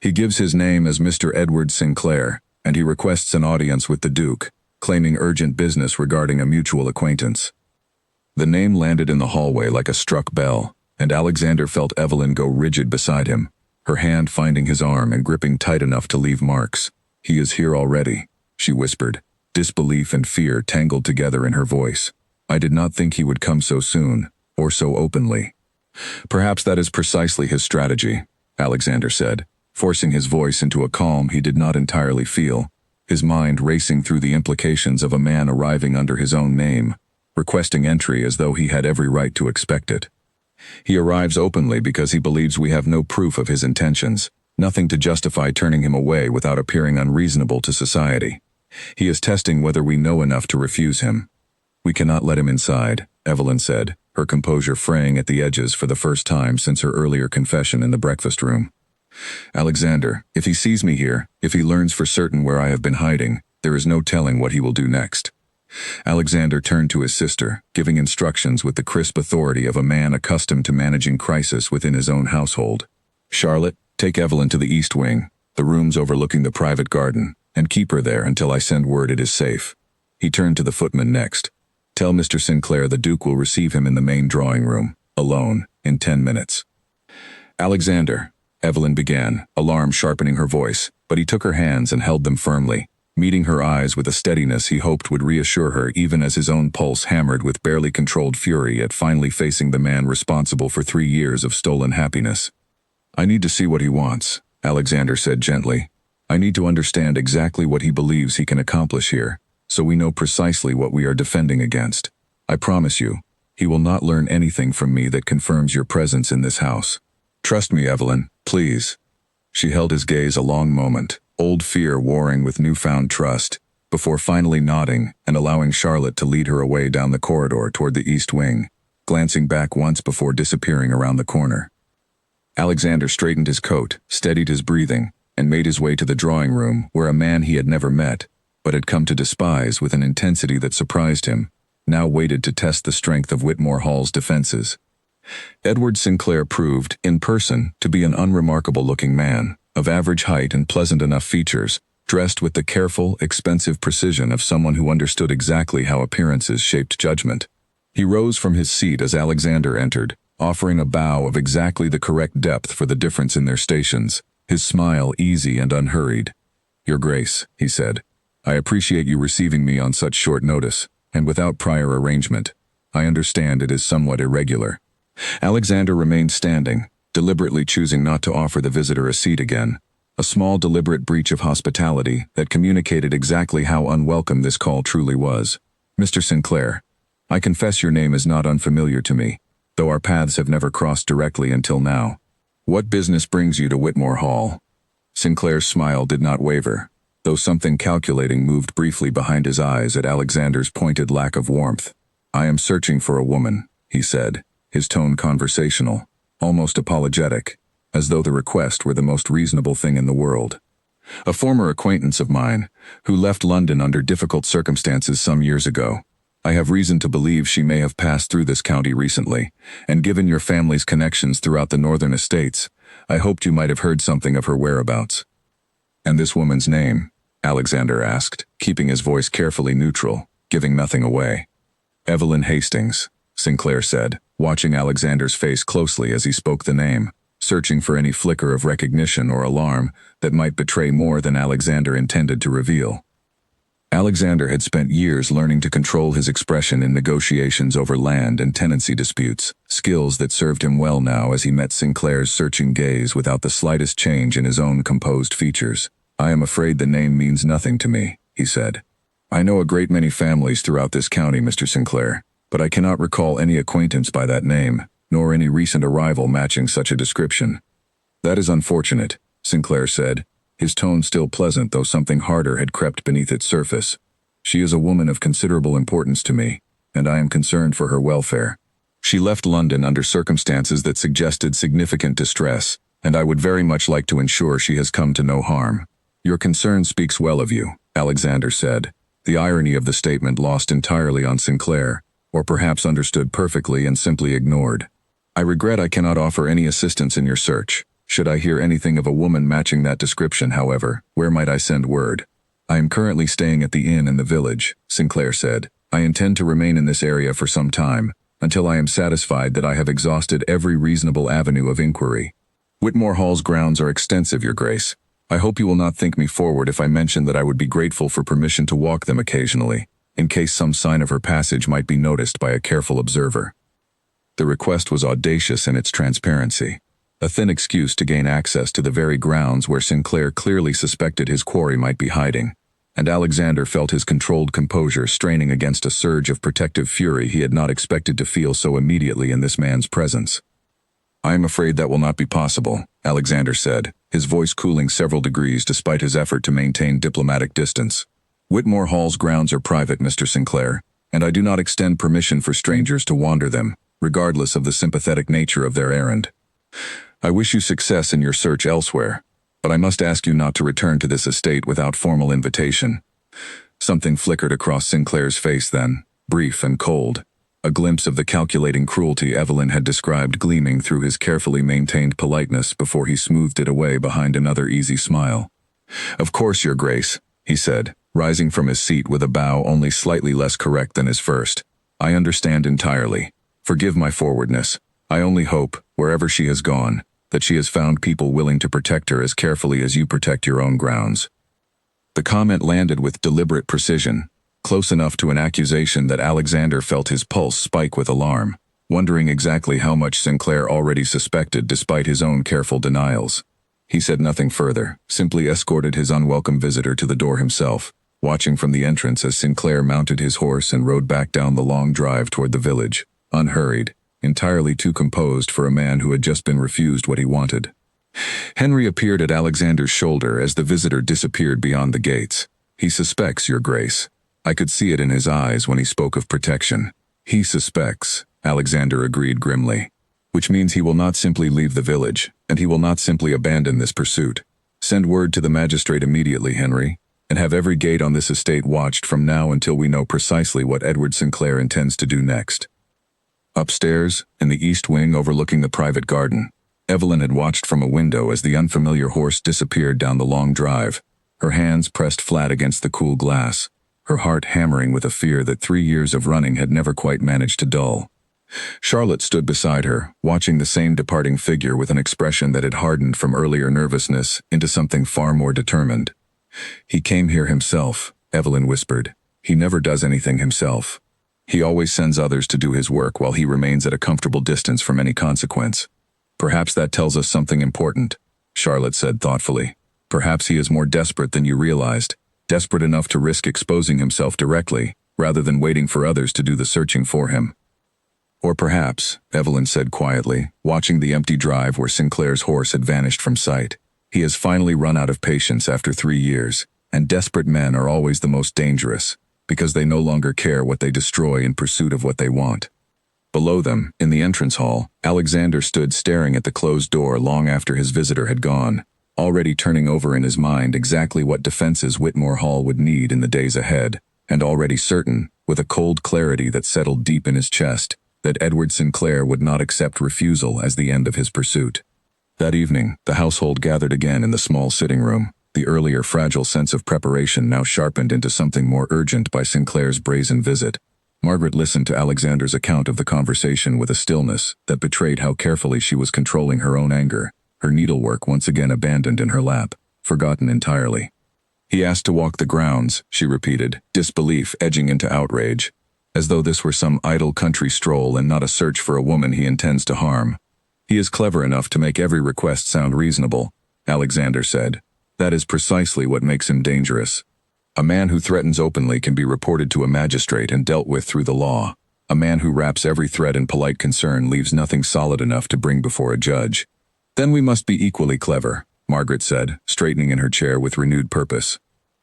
"He gives his name as Mr. Edward Sinclair, and he requests an audience with the Duke, claiming urgent business regarding a mutual acquaintance." The name landed in the hallway like a struck bell, and Alexander felt Evelyn go rigid beside him, her hand finding his arm and gripping tight enough to leave marks. "He is here already," she whispered, disbelief and fear tangled together in her voice. "I did not think he would come so soon, or so openly." "Perhaps that is precisely his strategy," Alexander said, forcing his voice into a calm he did not entirely feel, his mind racing through the implications of a man arriving under his own name, requesting entry as though he had every right to expect it. "He arrives openly because he believes we have no proof of his intentions, nothing to justify turning him away without appearing unreasonable to society. He is testing whether we know enough to refuse him." "We cannot let him inside," Evelyn said, her composure fraying at the edges for the first time since her earlier confession in the breakfast room. "Alexander, if he sees me here, if he learns for certain where I have been hiding, there is no telling what he will do next." Alexander turned to his sister, giving instructions with the crisp authority of a man accustomed to managing crisis within his own household. "Charlotte, take Evelyn to the east wing, the rooms overlooking the private garden, and keep her there until I send word it is safe." He turned to the footman next. "Tell Mr. Sinclair the Duke will receive him in the main drawing room, alone, in 10 minutes. "Alexander," Evelyn began, alarm sharpening her voice, but he took her hands and held them firmly, meeting her eyes with a steadiness he hoped would reassure her even as his own pulse hammered with barely controlled fury at finally facing the man responsible for 3 years of stolen happiness. "I need to see what he wants," Alexander said gently. "I need to understand exactly what he believes he can accomplish here, so we know precisely what we are defending against. I promise you, he will not learn anything from me that confirms your presence in this house. Trust me, Evelyn, please." She held his gaze a long moment, old fear warring with newfound trust, before finally nodding and allowing Charlotte to lead her away down the corridor toward the east wing, glancing back once before disappearing around the corner. Alexander straightened his coat, steadied his breathing, and made his way to the drawing room where a man he had never met, but had come to despise with an intensity that surprised him, now waited to test the strength of Whitmore Hall's defenses. Edward Sinclair proved, in person, to be an unremarkable-looking man, of average height and pleasant enough features, dressed with the careful, expensive precision of someone who understood exactly how appearances shaped judgment. He rose from his seat as Alexander entered, offering a bow of exactly the correct depth for the difference in their stations, his smile easy and unhurried. "Your Grace," he said, "I appreciate you receiving me on such short notice, and without prior arrangement. I understand it is somewhat irregular." Alexander remained standing, deliberately choosing not to offer the visitor a seat again, a small deliberate breach of hospitality that communicated exactly how unwelcome this call truly was. "Mr. Sinclair, I confess your name is not unfamiliar to me, though our paths have never crossed directly until now. What business brings you to Whitmore Hall?" Sinclair's smile did not waver, though something calculating moved briefly behind his eyes at Alexander's pointed lack of warmth. "I am searching for a woman," he said, his tone conversational, almost apologetic, as though the request were the most reasonable thing in the world. "A former acquaintance of mine, who left London under difficult circumstances some years ago. I have reason to believe she may have passed through this county recently, and given your family's connections throughout the northern estates, I hoped you might have heard something of her whereabouts." "And this woman's name?" Alexander asked, keeping his voice carefully neutral, giving nothing away. "Evelyn Hastings," Sinclair said, watching Alexander's face closely as he spoke the name, searching for any flicker of recognition or alarm that might betray more than Alexander intended to reveal. Alexander had spent years learning to control his expression in negotiations over land and tenancy disputes, skills that served him well now as he met Sinclair's searching gaze without the slightest change in his own composed features. "I am afraid the name means nothing to me," he said. "I know a great many families throughout this county, Mr. Sinclair, but I cannot recall any acquaintance by that name, nor any recent arrival matching such a description." "That is unfortunate," Sinclair said, his tone still pleasant though something harder had crept beneath its surface. "She is a woman of considerable importance to me, and I am concerned for her welfare. She left London under circumstances that suggested significant distress, and I would very much like to ensure she has come to no harm." "Your concern speaks well of you," Alexander said, the irony of the statement lost entirely on Sinclair, or perhaps understood perfectly and simply ignored. "I regret I cannot offer any assistance in your search. Should I hear anything of a woman matching that description, however, where might I send word?" "I am currently staying at the inn in the village," Sinclair said. "I intend to remain in this area for some time, until I am satisfied that I have exhausted every reasonable avenue of inquiry. Whitmore Hall's grounds are extensive, Your Grace. I hope you will not think me forward if I mention that I would be grateful for permission to walk them occasionally, in case some sign of her passage might be noticed by a careful observer." The request was audacious in its transparency, a thin excuse to gain access to the very grounds where Sinclair clearly suspected his quarry might be hiding, and Alexander felt his controlled composure straining against a surge of protective fury he had not expected to feel so immediately in this man's presence. "I am afraid that will not be possible," Alexander said, his voice cooling several degrees despite his effort to maintain diplomatic distance. "Whitmore Hall's grounds are private, Mr. Sinclair, and I do not extend permission for strangers to wander them, regardless of the sympathetic nature of their errand. I wish you success in your search elsewhere, but I must ask you not to return to this estate without formal invitation." Something flickered across Sinclair's face then, brief and cold, a glimpse of the calculating cruelty Evelyn had described gleaming through his carefully maintained politeness before he smoothed it away behind another easy smile. "Of course, Your Grace," he said, rising from his seat with a bow only slightly less correct than his first. "I understand entirely. Forgive my forwardness. I only hope, wherever she has gone, that she has found people willing to protect her as carefully as you protect your own grounds." The comment landed with deliberate precision, close enough to an accusation that Alexander felt his pulse spike with alarm, wondering exactly how much Sinclair already suspected despite his own careful denials. He said nothing further, simply escorted his unwelcome visitor to the door himself, watching from the entrance as Sinclair mounted his horse and rode back down the long drive toward the village, unhurried, entirely too composed for a man who had just been refused what he wanted. Henry appeared at Alexander's shoulder as the visitor disappeared beyond the gates. "He suspects, Your Grace." I could see it in his eyes when he spoke of protection. "He suspects," Alexander agreed grimly. "Which means he will not simply leave the village, and he will not simply abandon this pursuit. Send word to the magistrate immediately, Henry, and have every gate on this estate watched from now until we know precisely what Edward Sinclair intends to do next." Upstairs, in the east wing overlooking the private garden, Evelyn had watched from a window as the unfamiliar horse disappeared down the long drive, her hands pressed flat against the cool glass, her heart hammering with a fear that 3 years of running had never quite managed to dull. Charlotte stood beside her, watching the same departing figure with an expression that had hardened from earlier nervousness into something far more determined. "He came here himself," Evelyn whispered. "He never does anything himself. He always sends others to do his work while he remains at a comfortable distance from any consequence." "Perhaps that tells us something important," Charlotte said thoughtfully. "Perhaps he is more desperate than you realized, desperate enough to risk exposing himself directly, rather than waiting for others to do the searching for him." "Or perhaps," Evelyn said quietly, watching the empty drive where Sinclair's horse had vanished from sight, "he has finally run out of patience after 3 years, and desperate men are always the most dangerous, because they no longer care what they destroy in pursuit of what they want." Below them, in the entrance hall, Alexander stood staring at the closed door long after his visitor had gone, already turning over in his mind exactly what defenses Whitmore Hall would need in the days ahead, and already certain, with a cold clarity that settled deep in his chest, that Edward Sinclair would not accept refusal as the end of his pursuit. That evening, the household gathered again in the small sitting room, the earlier fragile sense of preparation now sharpened into something more urgent by Sinclair's brazen visit. Margaret listened to Alexander's account of the conversation with a stillness that betrayed how carefully she was controlling her own anger, her needlework once again abandoned in her lap, forgotten entirely. "He asked to walk the grounds," she repeated, disbelief edging into outrage, as though this were some idle country stroll and not a search for a woman he intends to harm. "He is clever enough to make every request sound reasonable," Alexander said. "That is precisely what makes him dangerous. A man who threatens openly can be reported to a magistrate and dealt with through the law. A man who wraps every threat in polite concern leaves nothing solid enough to bring before a judge." "Then we must be equally clever," Margaret said, straightening in her chair with renewed purpose.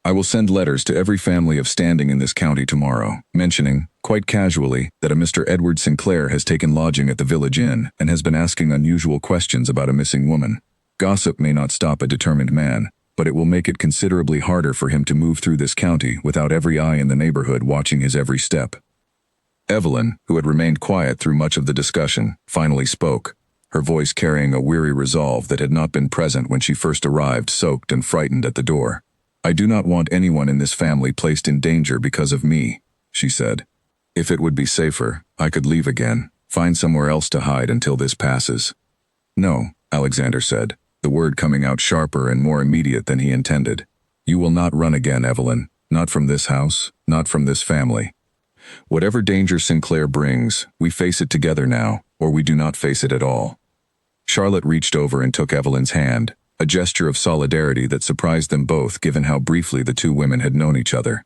"I will send letters to every family of standing in this county tomorrow, mentioning, quite casually, that a Mr. Edward Sinclair has taken lodging at the village inn and has been asking unusual questions about a missing woman. Gossip may not stop a determined man, but it will make it considerably harder for him to move through this county without every eye in the neighborhood watching his every step." Evelyn, who had remained quiet through much of the discussion, finally spoke, her voice carrying a weary resolve that had not been present when she first arrived soaked and frightened at the door. "I do not want anyone in this family placed in danger because of me," she said. "If it would be safer, I could leave again, find somewhere else to hide until this passes." "No," Alexander said, the word coming out sharper and more immediate than he intended. "You will not run again, Evelyn, not from this house, not from this family. Whatever danger Sinclair brings, we face it together now, or we do not face it at all." Charlotte reached over and took Evelyn's hand, a gesture of solidarity that surprised them both given how briefly the two women had known each other.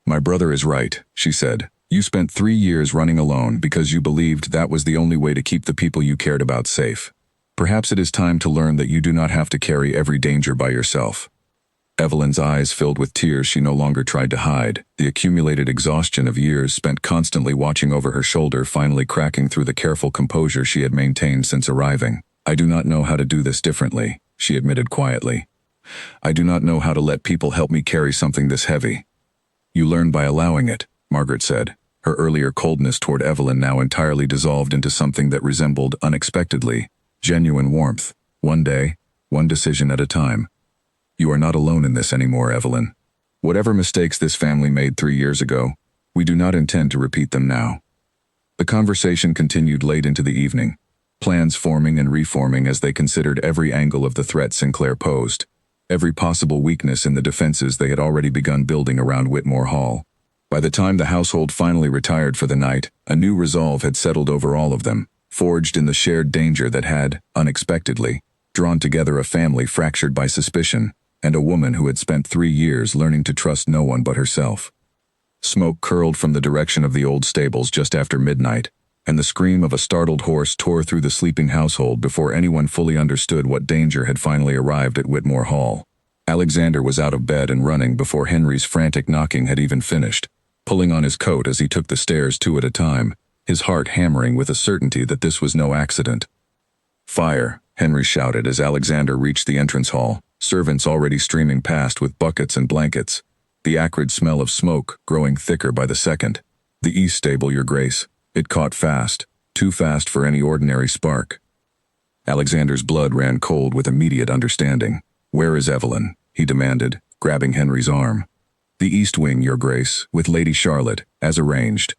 "My brother is right," she said. "You spent 3 years running alone because you believed that was the only way to keep the people you cared about safe. Perhaps it is time to learn that you do not have to carry every danger by yourself." Evelyn's eyes filled with tears she no longer tried to hide, the accumulated exhaustion of years spent constantly watching over her shoulder finally cracking through the careful composure she had maintained since arriving. "I do not know how to do this differently," she admitted quietly. "I do not know how to let people help me carry something this heavy." "You learn by allowing it," Margaret said, her earlier coldness toward Evelyn now entirely dissolved into something that resembled, unexpectedly, genuine warmth. "One day, one decision at a time. You are not alone in this anymore, Evelyn. Whatever mistakes this family made 3 years ago, we do not intend to repeat them now." The conversation continued late into the evening, plans forming and reforming as they considered every angle of the threat Sinclair posed, every possible weakness in the defenses they had already begun building around Whitmore Hall. By the time the household finally retired for the night, a new resolve had settled over all of them, forged in the shared danger that had, unexpectedly, drawn together a family fractured by suspicion, and a woman who had spent 3 years learning to trust no one but herself. Smoke curled from the direction of the old stables just after midnight, and the scream of a startled horse tore through the sleeping household before anyone fully understood what danger had finally arrived at Whitmore Hall. Alexander was out of bed and running before Henry's frantic knocking had even finished, pulling on his coat as he took the stairs 2 at a time, his heart hammering with a certainty that this was no accident. "Fire!" Henry shouted as Alexander reached the entrance hall, servants already streaming past with buckets and blankets, the acrid smell of smoke growing thicker by the second. "The east stable, your grace. It caught fast, too fast for any ordinary spark." Alexander's blood ran cold with immediate understanding. "Where is Evelyn?" he demanded, grabbing Henry's arm. "The East Wing, Your Grace, with Lady Charlotte, as arranged."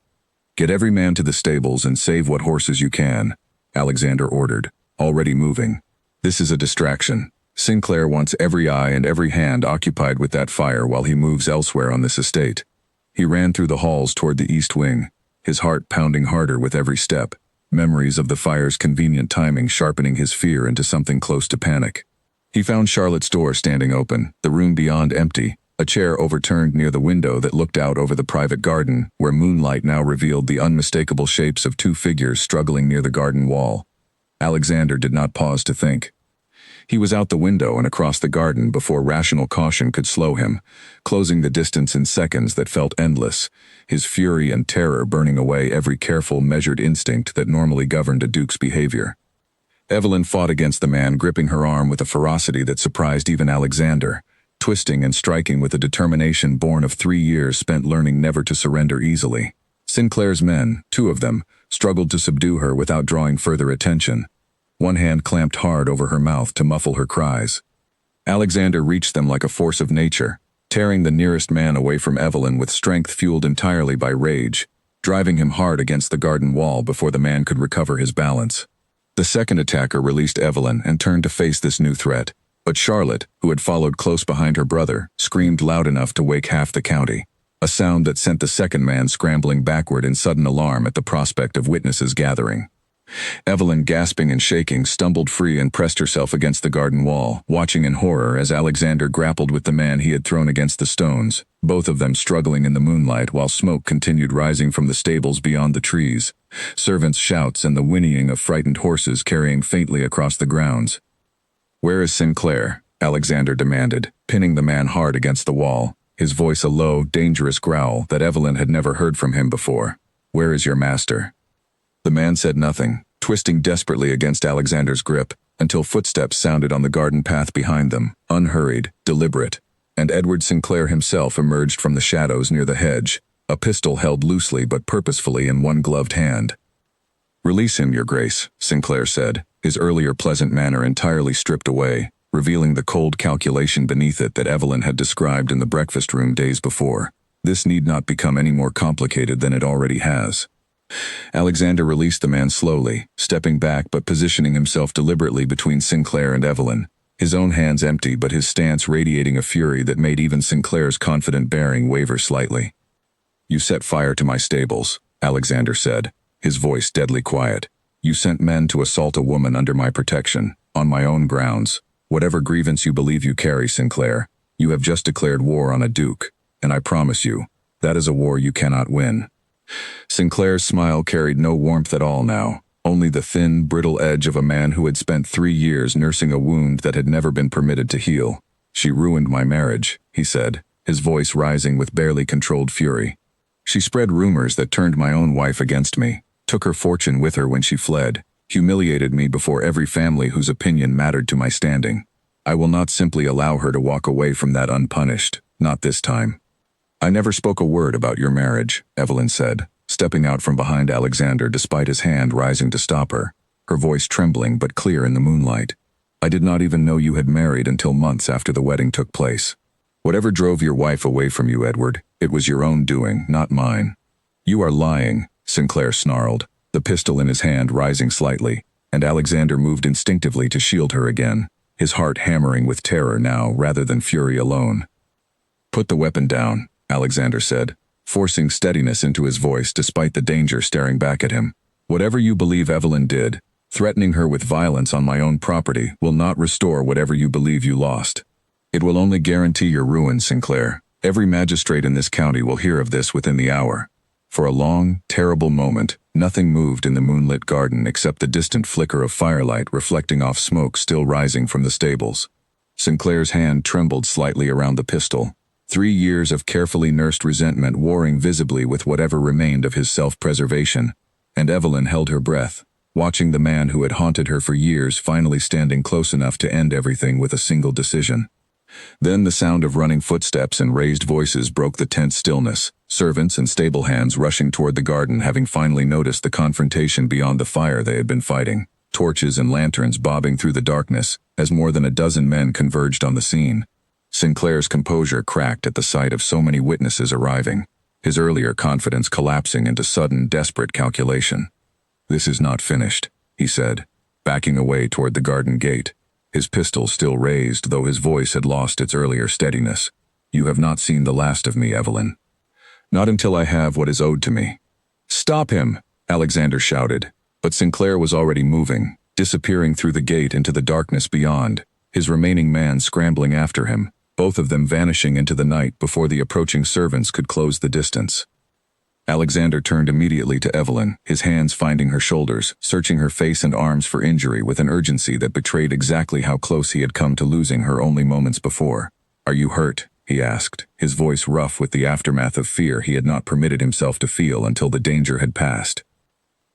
"Get every man to the stables and save what horses you can," Alexander ordered, already moving. "This is a distraction. Sinclair wants every eye and every hand occupied with that fire while he moves elsewhere on this estate." He ran through the halls toward the East Wing, his heart pounding harder with every step, memories of the fire's convenient timing sharpening his fear into something close to panic. He found Charlotte's door standing open, the room beyond empty, a chair overturned near the window that looked out over the private garden, where moonlight now revealed the unmistakable shapes of two figures struggling near the garden wall. Alexander did not pause to think. He was out the window and across the garden before rational caution could slow him, closing the distance in seconds that felt endless, his fury and terror burning away every careful, measured instinct that normally governed a duke's behavior. Evelyn fought against the man, gripping her arm with a ferocity that surprised even Alexander, twisting and striking with a determination born of 3 years spent learning never to surrender easily. Sinclair's men, 2 of them, struggled to subdue her without drawing further attention. One hand clamped hard over her mouth to muffle her cries. Alexander reached them like a force of nature, tearing the nearest man away from Evelyn with strength fueled entirely by rage, driving him hard against the garden wall before the man could recover his balance. The second attacker released Evelyn and turned to face this new threat, but Charlotte, who had followed close behind her brother, screamed loud enough to wake half the county, a sound that sent the second man scrambling backward in sudden alarm at the prospect of witnesses gathering. Evelyn, gasping and shaking, stumbled free and pressed herself against the garden wall, watching in horror as Alexander grappled with the man he had thrown against the stones, both of them struggling in the moonlight while smoke continued rising from the stables beyond the trees, servants' shouts and the whinnying of frightened horses carrying faintly across the grounds. "Where is Sinclair?" Alexander demanded, pinning the man hard against the wall, his voice a low, dangerous growl that Evelyn had never heard from him before. "Where is your master?" The man said nothing, twisting desperately against Alexander's grip, until footsteps sounded on the garden path behind them, unhurried, deliberate, and Edward Sinclair himself emerged from the shadows near the hedge, a pistol held loosely but purposefully in one gloved hand. "Release him, Your Grace," Sinclair said, his earlier pleasant manner entirely stripped away, revealing the cold calculation beneath it that Evelyn had described in the breakfast room days before. "This need not become any more complicated than it already has." Alexander released the man slowly, stepping back but positioning himself deliberately between Sinclair and Evelyn, his own hands empty but his stance radiating a fury that made even Sinclair's confident bearing waver slightly. "You set fire to my stables," Alexander said, his voice deadly quiet. "You sent men to assault a woman under my protection, on my own grounds. Whatever grievance you believe you carry, Sinclair, you have just declared war on a duke, and I promise you, that is a war you cannot win." Sinclair's smile carried no warmth at all now, only the thin, brittle edge of a man who had spent 3 years nursing a wound that had never been permitted to heal. "She ruined my marriage," he said, his voice rising with barely controlled fury. "She spread rumors that turned my own wife against me, took her fortune with her when she fled, humiliated me before every family whose opinion mattered to my standing. I will not simply allow her to walk away from that unpunished, not this time." "I never spoke a word about your marriage," Evelyn said, stepping out from behind Alexander despite his hand rising to stop her, her voice trembling but clear in the moonlight. "I did not even know you had married until months after the wedding took place. Whatever drove your wife away from you, Edward, it was your own doing, not mine." "You are lying," Sinclair snarled, the pistol in his hand rising slightly, and Alexander moved instinctively to shield her again, his heart hammering with terror now rather than fury alone. "Put the weapon down," Alexander said, forcing steadiness into his voice despite the danger staring back at him. "Whatever you believe Evelyn did, threatening her with violence on my own property will not restore whatever you believe you lost. It will only guarantee your ruin, Sinclair. Every magistrate in this county will hear of this within the hour." For a long, terrible moment, nothing moved in the moonlit garden except the distant flicker of firelight reflecting off smoke still rising from the stables. Sinclair's hand trembled slightly around the pistol, 3 years of carefully nursed resentment warring visibly with whatever remained of his self-preservation, and Evelyn held her breath, watching the man who had haunted her for years finally standing close enough to end everything with a single decision. Then the sound of running footsteps and raised voices broke the tense stillness, servants and stable hands rushing toward the garden having finally noticed the confrontation beyond the fire they had been fighting, torches and lanterns bobbing through the darkness as more than a dozen men converged on the scene. Sinclair's composure cracked at the sight of so many witnesses arriving, his earlier confidence collapsing into sudden, desperate calculation. "This is not finished," he said, backing away toward the garden gate, his pistol still raised though his voice had lost its earlier steadiness. "You have not seen the last of me, Evelyn. Not until I have what is owed to me." "Stop him!" Alexander shouted, but Sinclair was already moving, disappearing through the gate into the darkness beyond, his remaining man scrambling after him, both of them vanishing into the night before the approaching servants could close the distance. Alexander turned immediately to Evelyn, his hands finding her shoulders, searching her face and arms for injury with an urgency that betrayed exactly how close he had come to losing her only moments before. "Are you hurt?" he asked, his voice rough with the aftermath of fear he had not permitted himself to feel until the danger had passed.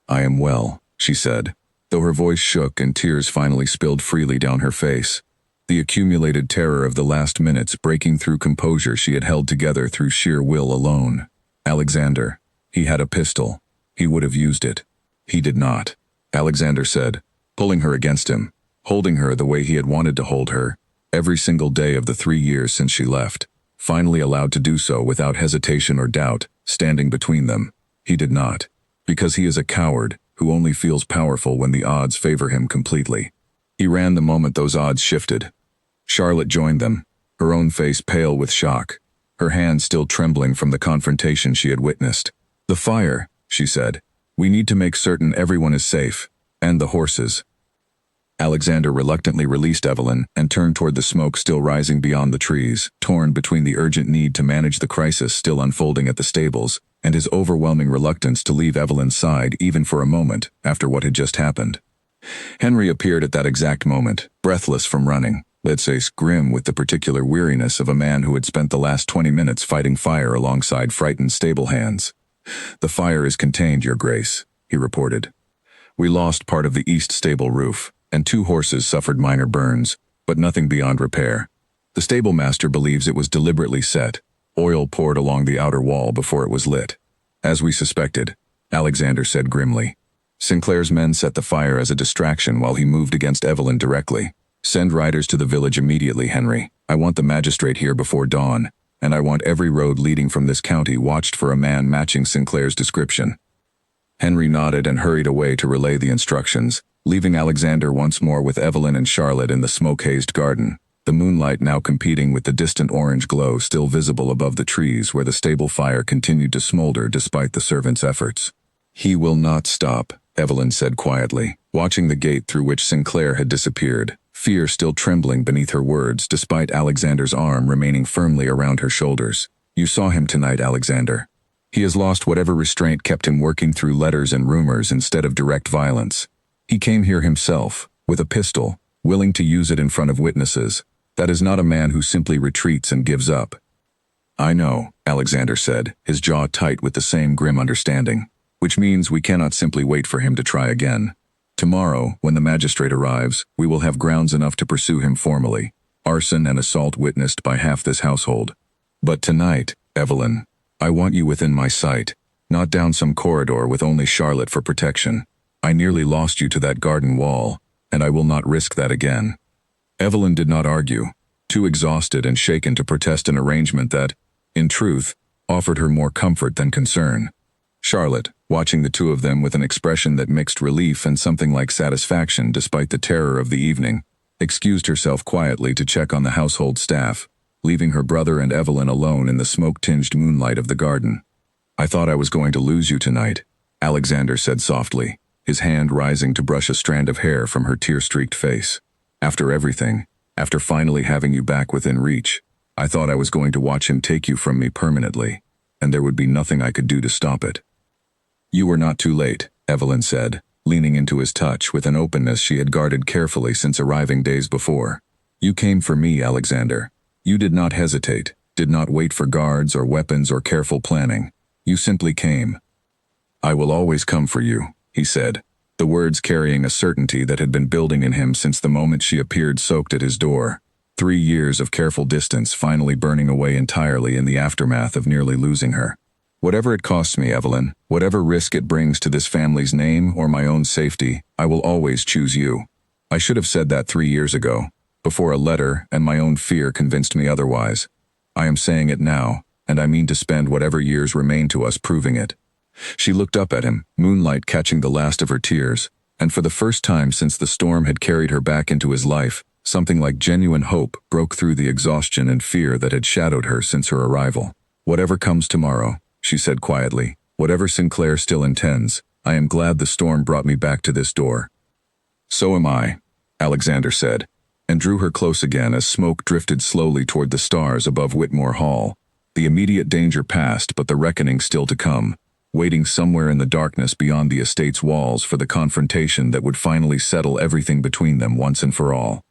"I am well," she said, though her voice shook and tears finally spilled freely down her face, the accumulated terror of the last minutes breaking through composure she had held together through sheer will alone. "Alexander. He had a pistol. He would have used it. He did not," Alexander said, pulling her against him, holding her the way he had wanted to hold her, every single day of the 3 years since she left, finally allowed to do so without hesitation or doubt, standing between them. "He did not. Because he is a coward who only feels powerful when the odds favor him completely. He ran the moment those odds shifted." Charlotte joined them, her own face pale with shock, her hands still trembling from the confrontation she had witnessed. "The fire," she said. "We need to make certain everyone is safe, and the horses." Alexander reluctantly released Evelyn and turned toward the smoke still rising beyond the trees, torn between the urgent need to manage the crisis still unfolding at the stables, and his overwhelming reluctance to leave Evelyn's side even for a moment after what had just happened. Henry appeared at that exact moment, breathless from running, let's say grim with the particular weariness of a man who had spent the last 20 minutes fighting fire alongside frightened stable hands. "The fire is contained, Your Grace," he reported. "We lost part of the east stable roof, and 2 horses suffered minor burns, but nothing beyond repair. The stable master believes it was deliberately set, oil poured along the outer wall before it was lit. As we suspected," Alexander said grimly. "Sinclair's men set the fire as a distraction while he moved against Evelyn directly. Send riders to the village immediately, Henry. I want the magistrate here before dawn, and I want every road leading from this county watched for a man matching Sinclair's description." Henry nodded and hurried away to relay the instructions, leaving Alexander once more with Evelyn and Charlotte in the smoke-hazed garden, the moonlight now competing with the distant orange glow still visible above the trees where the stable fire continued to smolder despite the servants' efforts. "He will not stop," Evelyn said quietly, watching the gate through which Sinclair had disappeared, fear still trembling beneath her words despite Alexander's arm remaining firmly around her shoulders. "You saw him tonight, Alexander. He has lost whatever restraint kept him working through letters and rumors instead of direct violence. He came here himself, with a pistol, willing to use it in front of witnesses. That is not a man who simply retreats and gives up." "I know," Alexander said, his jaw tight with the same grim understanding, "which means we cannot simply wait for him to try again. Tomorrow, when the magistrate arrives, we will have grounds enough to pursue him formally. Arson and assault witnessed by half this household. But tonight, Evelyn, I want you within my sight, not down some corridor with only Charlotte for protection. I nearly lost you to that garden wall, and I will not risk that again." Evelyn did not argue, too exhausted and shaken to protest an arrangement that, in truth, offered her more comfort than concern. Charlotte, watching the two of them with an expression that mixed relief and something like satisfaction despite the terror of the evening, excused herself quietly to check on the household staff, leaving her brother and Evelyn alone in the smoke-tinged moonlight of the garden. "I thought I was going to lose you tonight," Alexander said softly, his hand rising to brush a strand of hair from her tear-streaked face. "After everything, after finally having you back within reach, I thought I was going to watch him take you from me permanently, and there would be nothing I could do to stop it." "You were not too late," Evelyn said, leaning into his touch with an openness she had guarded carefully since arriving days before. "You came for me, Alexander. You did not hesitate, did not wait for guards or weapons or careful planning. You simply came." "I will always come for you," he said, the words carrying a certainty that had been building in him since the moment she appeared soaked at his door. 3 years of careful distance finally burning away entirely in the aftermath of nearly losing her. "Whatever it costs me, Evelyn, whatever risk it brings to this family's name or my own safety, I will always choose you. I should have said that 3 years ago. before a letter and my own fear convinced me otherwise. I am saying it now, and I mean to spend whatever years remain to us proving it." She looked up at him, moonlight catching the last of her tears, and for the first time since the storm had carried her back into his life, something like genuine hope broke through the exhaustion and fear that had shadowed her since her arrival. "Whatever comes tomorrow," she said quietly, "whatever Sinclair still intends, I am glad the storm brought me back to this door." "So am I," Alexander said, and drew her close again as smoke drifted slowly toward the stars above Whitmore Hall. The immediate danger past, but the reckoning still to come, waiting somewhere in the darkness beyond the estate's walls for the confrontation that would finally settle everything between them once and for all.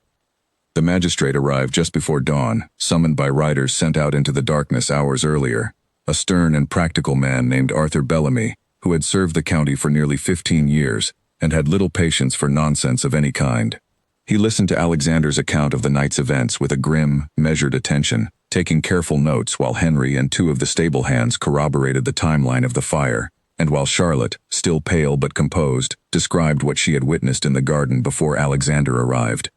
The magistrate arrived just before dawn, summoned by riders sent out into the darkness hours earlier, a stern and practical man named Arthur Bellamy, who had served the county for nearly 15 years and had little patience for nonsense of any kind. He listened to Alexander's account of the night's events with a grim, measured attention, taking careful notes while Henry and two of the stable hands corroborated the timeline of the fire, and while Charlotte, still pale but composed, described what she had witnessed in the garden before Alexander arrived.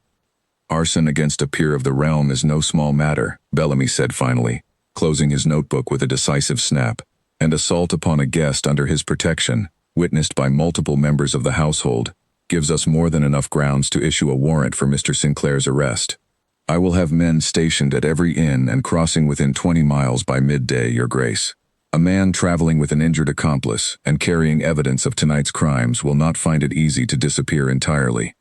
"Arson against a peer of the realm is no small matter," Bellamy said finally, closing his notebook with a decisive snap, "and assault upon a guest under his protection, witnessed by multiple members of the household, gives us more than enough grounds to issue a warrant for Mr. Sinclair's arrest. I will have men stationed at every inn and crossing within 20 miles by midday, Your Grace. A man traveling with an injured accomplice and carrying evidence of tonight's crimes will not find it easy to disappear entirely."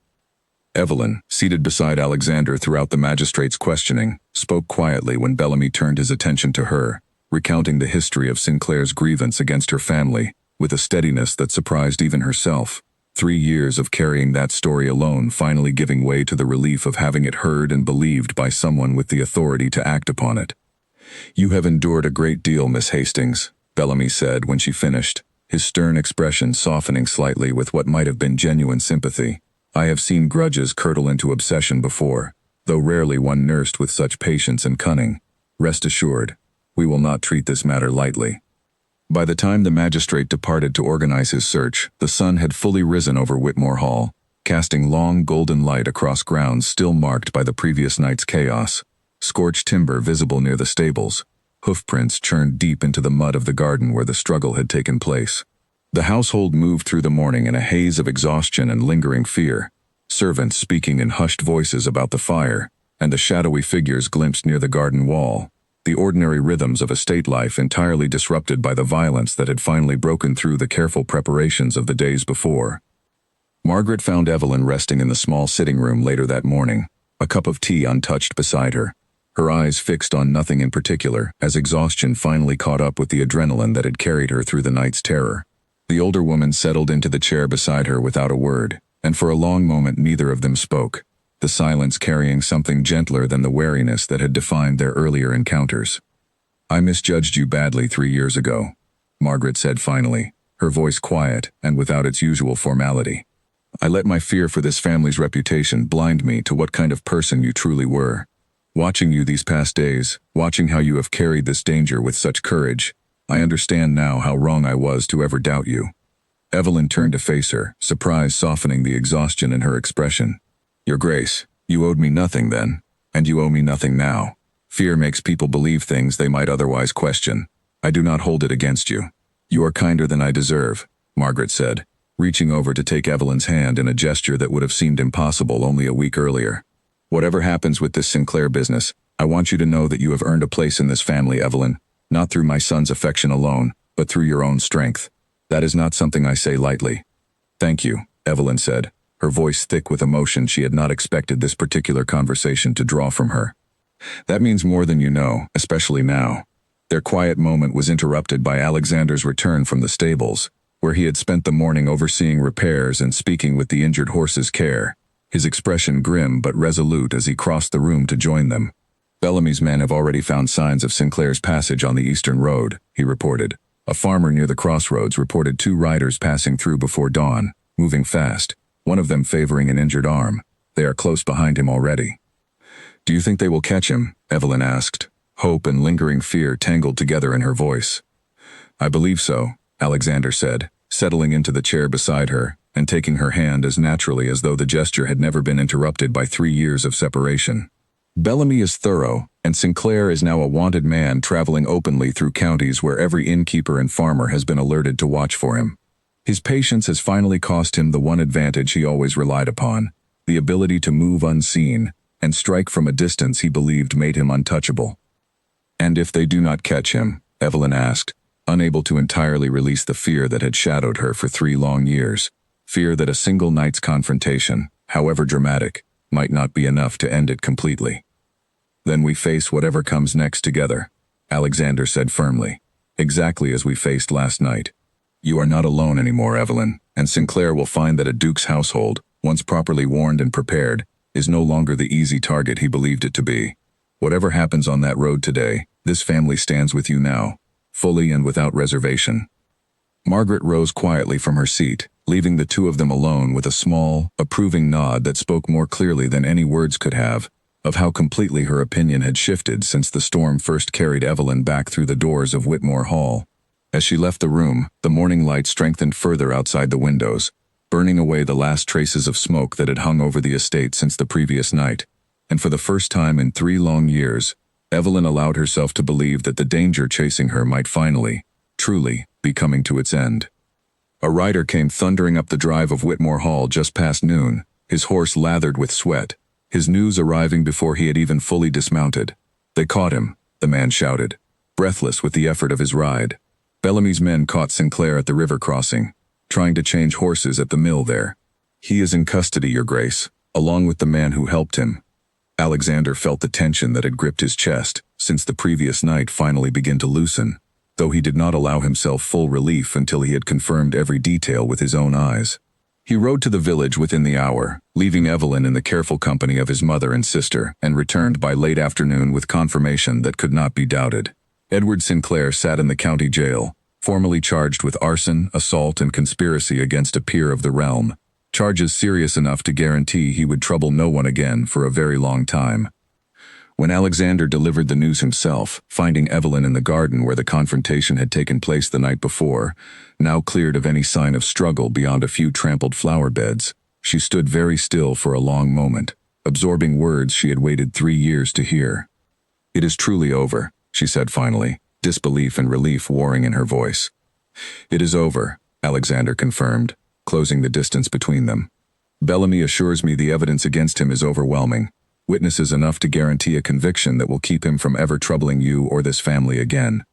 Evelyn, seated beside Alexander throughout the magistrate's questioning, spoke quietly when Bellamy turned his attention to her, recounting the history of Sinclair's grievance against her family, with a steadiness that surprised even herself. 3 years of carrying that story alone finally giving way to the relief of having it heard and believed by someone with the authority to act upon it. "You have endured a great deal, Miss Hastings," Bellamy said when she finished, his stern expression softening slightly with what might have been genuine sympathy. "I have seen grudges curdle into obsession before, though rarely one nursed with such patience and cunning. Rest assured, we will not treat this matter lightly." By the time the magistrate departed to organize his search, the sun had fully risen over Whitmore Hall, casting long golden light across grounds still marked by the previous night's chaos. Scorched timber visible near the stables, hoofprints churned deep into the mud of the garden where the struggle had taken place. The household moved through the morning in a haze of exhaustion and lingering fear, servants speaking in hushed voices about the fire, and the shadowy figures glimpsed near the garden wall, the ordinary rhythms of estate life entirely disrupted by the violence that had finally broken through the careful preparations of the days before. Margaret found Evelyn resting in the small sitting room later that morning, a cup of tea untouched beside her, her eyes fixed on nothing in particular as exhaustion finally caught up with the adrenaline that had carried her through the night's terror. The older woman settled into the chair beside her without a word, and for a long moment neither of them spoke, the silence carrying something gentler than the wariness that had defined their earlier encounters. "I misjudged you badly 3 years ago," Margaret said finally, her voice quiet and without its usual formality. "I let my fear for this family's reputation blind me to what kind of person you truly were. Watching you these past days, watching how you have carried this danger with such courage, I understand now how wrong I was to ever doubt you." Evelyn turned to face her, surprise softening the exhaustion in her expression. "Your Grace, you owed me nothing then, and you owe me nothing now. Fear makes people believe things they might otherwise question. I do not hold it against you. You are kinder than I deserve," Margaret said, reaching over to take Evelyn's hand in a gesture that would have seemed impossible only a week earlier. "Whatever happens with this Sinclair business, I want you to know that you have earned a place in this family, Evelyn, not through my son's affection alone, but through your own strength. That is not something I say lightly." "Thank you," Evelyn said, her voice thick with emotion she had not expected this particular conversation to draw from her. "That means more than you know, especially now." Their quiet moment was interrupted by Alexander's return from the stables, where he had spent the morning overseeing repairs and speaking with the injured horse's care, his expression grim but resolute as he crossed the room to join them. "Bellamy's men have already found signs of Sinclair's passage on the eastern road," he reported. "A farmer near the crossroads reported 2 riders passing through before dawn, moving fast, one of them favoring an injured arm. They are close behind him already." "Do you think they will catch him?" Evelyn asked, hope and lingering fear tangled together in her voice. "I believe so," Alexander said, settling into the chair beside her, and taking her hand as naturally as though the gesture had never been interrupted by 3 years of separation. Bellamy is thorough, and Sinclair is now a wanted man traveling openly through counties where every innkeeper and farmer has been alerted to watch for him. His patience has finally cost him the one advantage he always relied upon, the ability to move unseen and strike from a distance he believed made him untouchable. "And if they do not catch him?" Evelyn asked, unable to entirely release the fear that had shadowed her for 3 long years, fear that a single night's confrontation, however dramatic, might not be enough to end it completely. "Then we face whatever comes next together," Alexander said firmly, "exactly as we faced last night. You are not alone anymore, Evelyn, and Sinclair will find that a duke's household, once properly warned and prepared, is no longer the easy target he believed it to be. Whatever happens on that road today, this family stands with you now, fully and without reservation." Margaret rose quietly from her seat, leaving the two of them alone with a small, approving nod that spoke more clearly than any words could have, of how completely her opinion had shifted since the storm first carried Evelyn back through the doors of Whitmore Hall. As she left the room, the morning light strengthened further outside the windows, burning away the last traces of smoke that had hung over the estate since the previous night, and for the first time in 3 long years, Evelyn allowed herself to believe that the danger chasing her might finally, truly, be coming to its end. A rider came thundering up the drive of Whitmore Hall just past noon, his horse lathered with sweat, his news arriving before he had even fully dismounted. "They caught him," the man shouted, breathless with the effort of his ride. "Bellamy's men caught Sinclair at the river crossing, trying to change horses at the mill there. He is in custody, Your Grace, along with the man who helped him." Alexander felt the tension that had gripped his chest since the previous night finally begin to loosen, though he did not allow himself full relief until he had confirmed every detail with his own eyes. He rode to the village within the hour, leaving Evelyn in the careful company of his mother and sister, and returned by late afternoon with confirmation that could not be doubted. Edward Sinclair sat in the county jail, formally charged with arson, assault, and conspiracy against a peer of the realm, charges serious enough to guarantee he would trouble no one again for a very long time. When Alexander delivered the news himself, finding Evelyn in the garden where the confrontation had taken place the night before, now cleared of any sign of struggle beyond a few trampled flower beds, she stood very still for a long moment, absorbing words she had waited 3 years to hear. "It is truly over," she said finally, disbelief and relief warring in her voice. "It is over," Alexander confirmed, closing the distance between them. "Bellamy assures me the evidence against him is overwhelming. Witnesses enough to guarantee a conviction that will keep him from ever troubling you or this family again.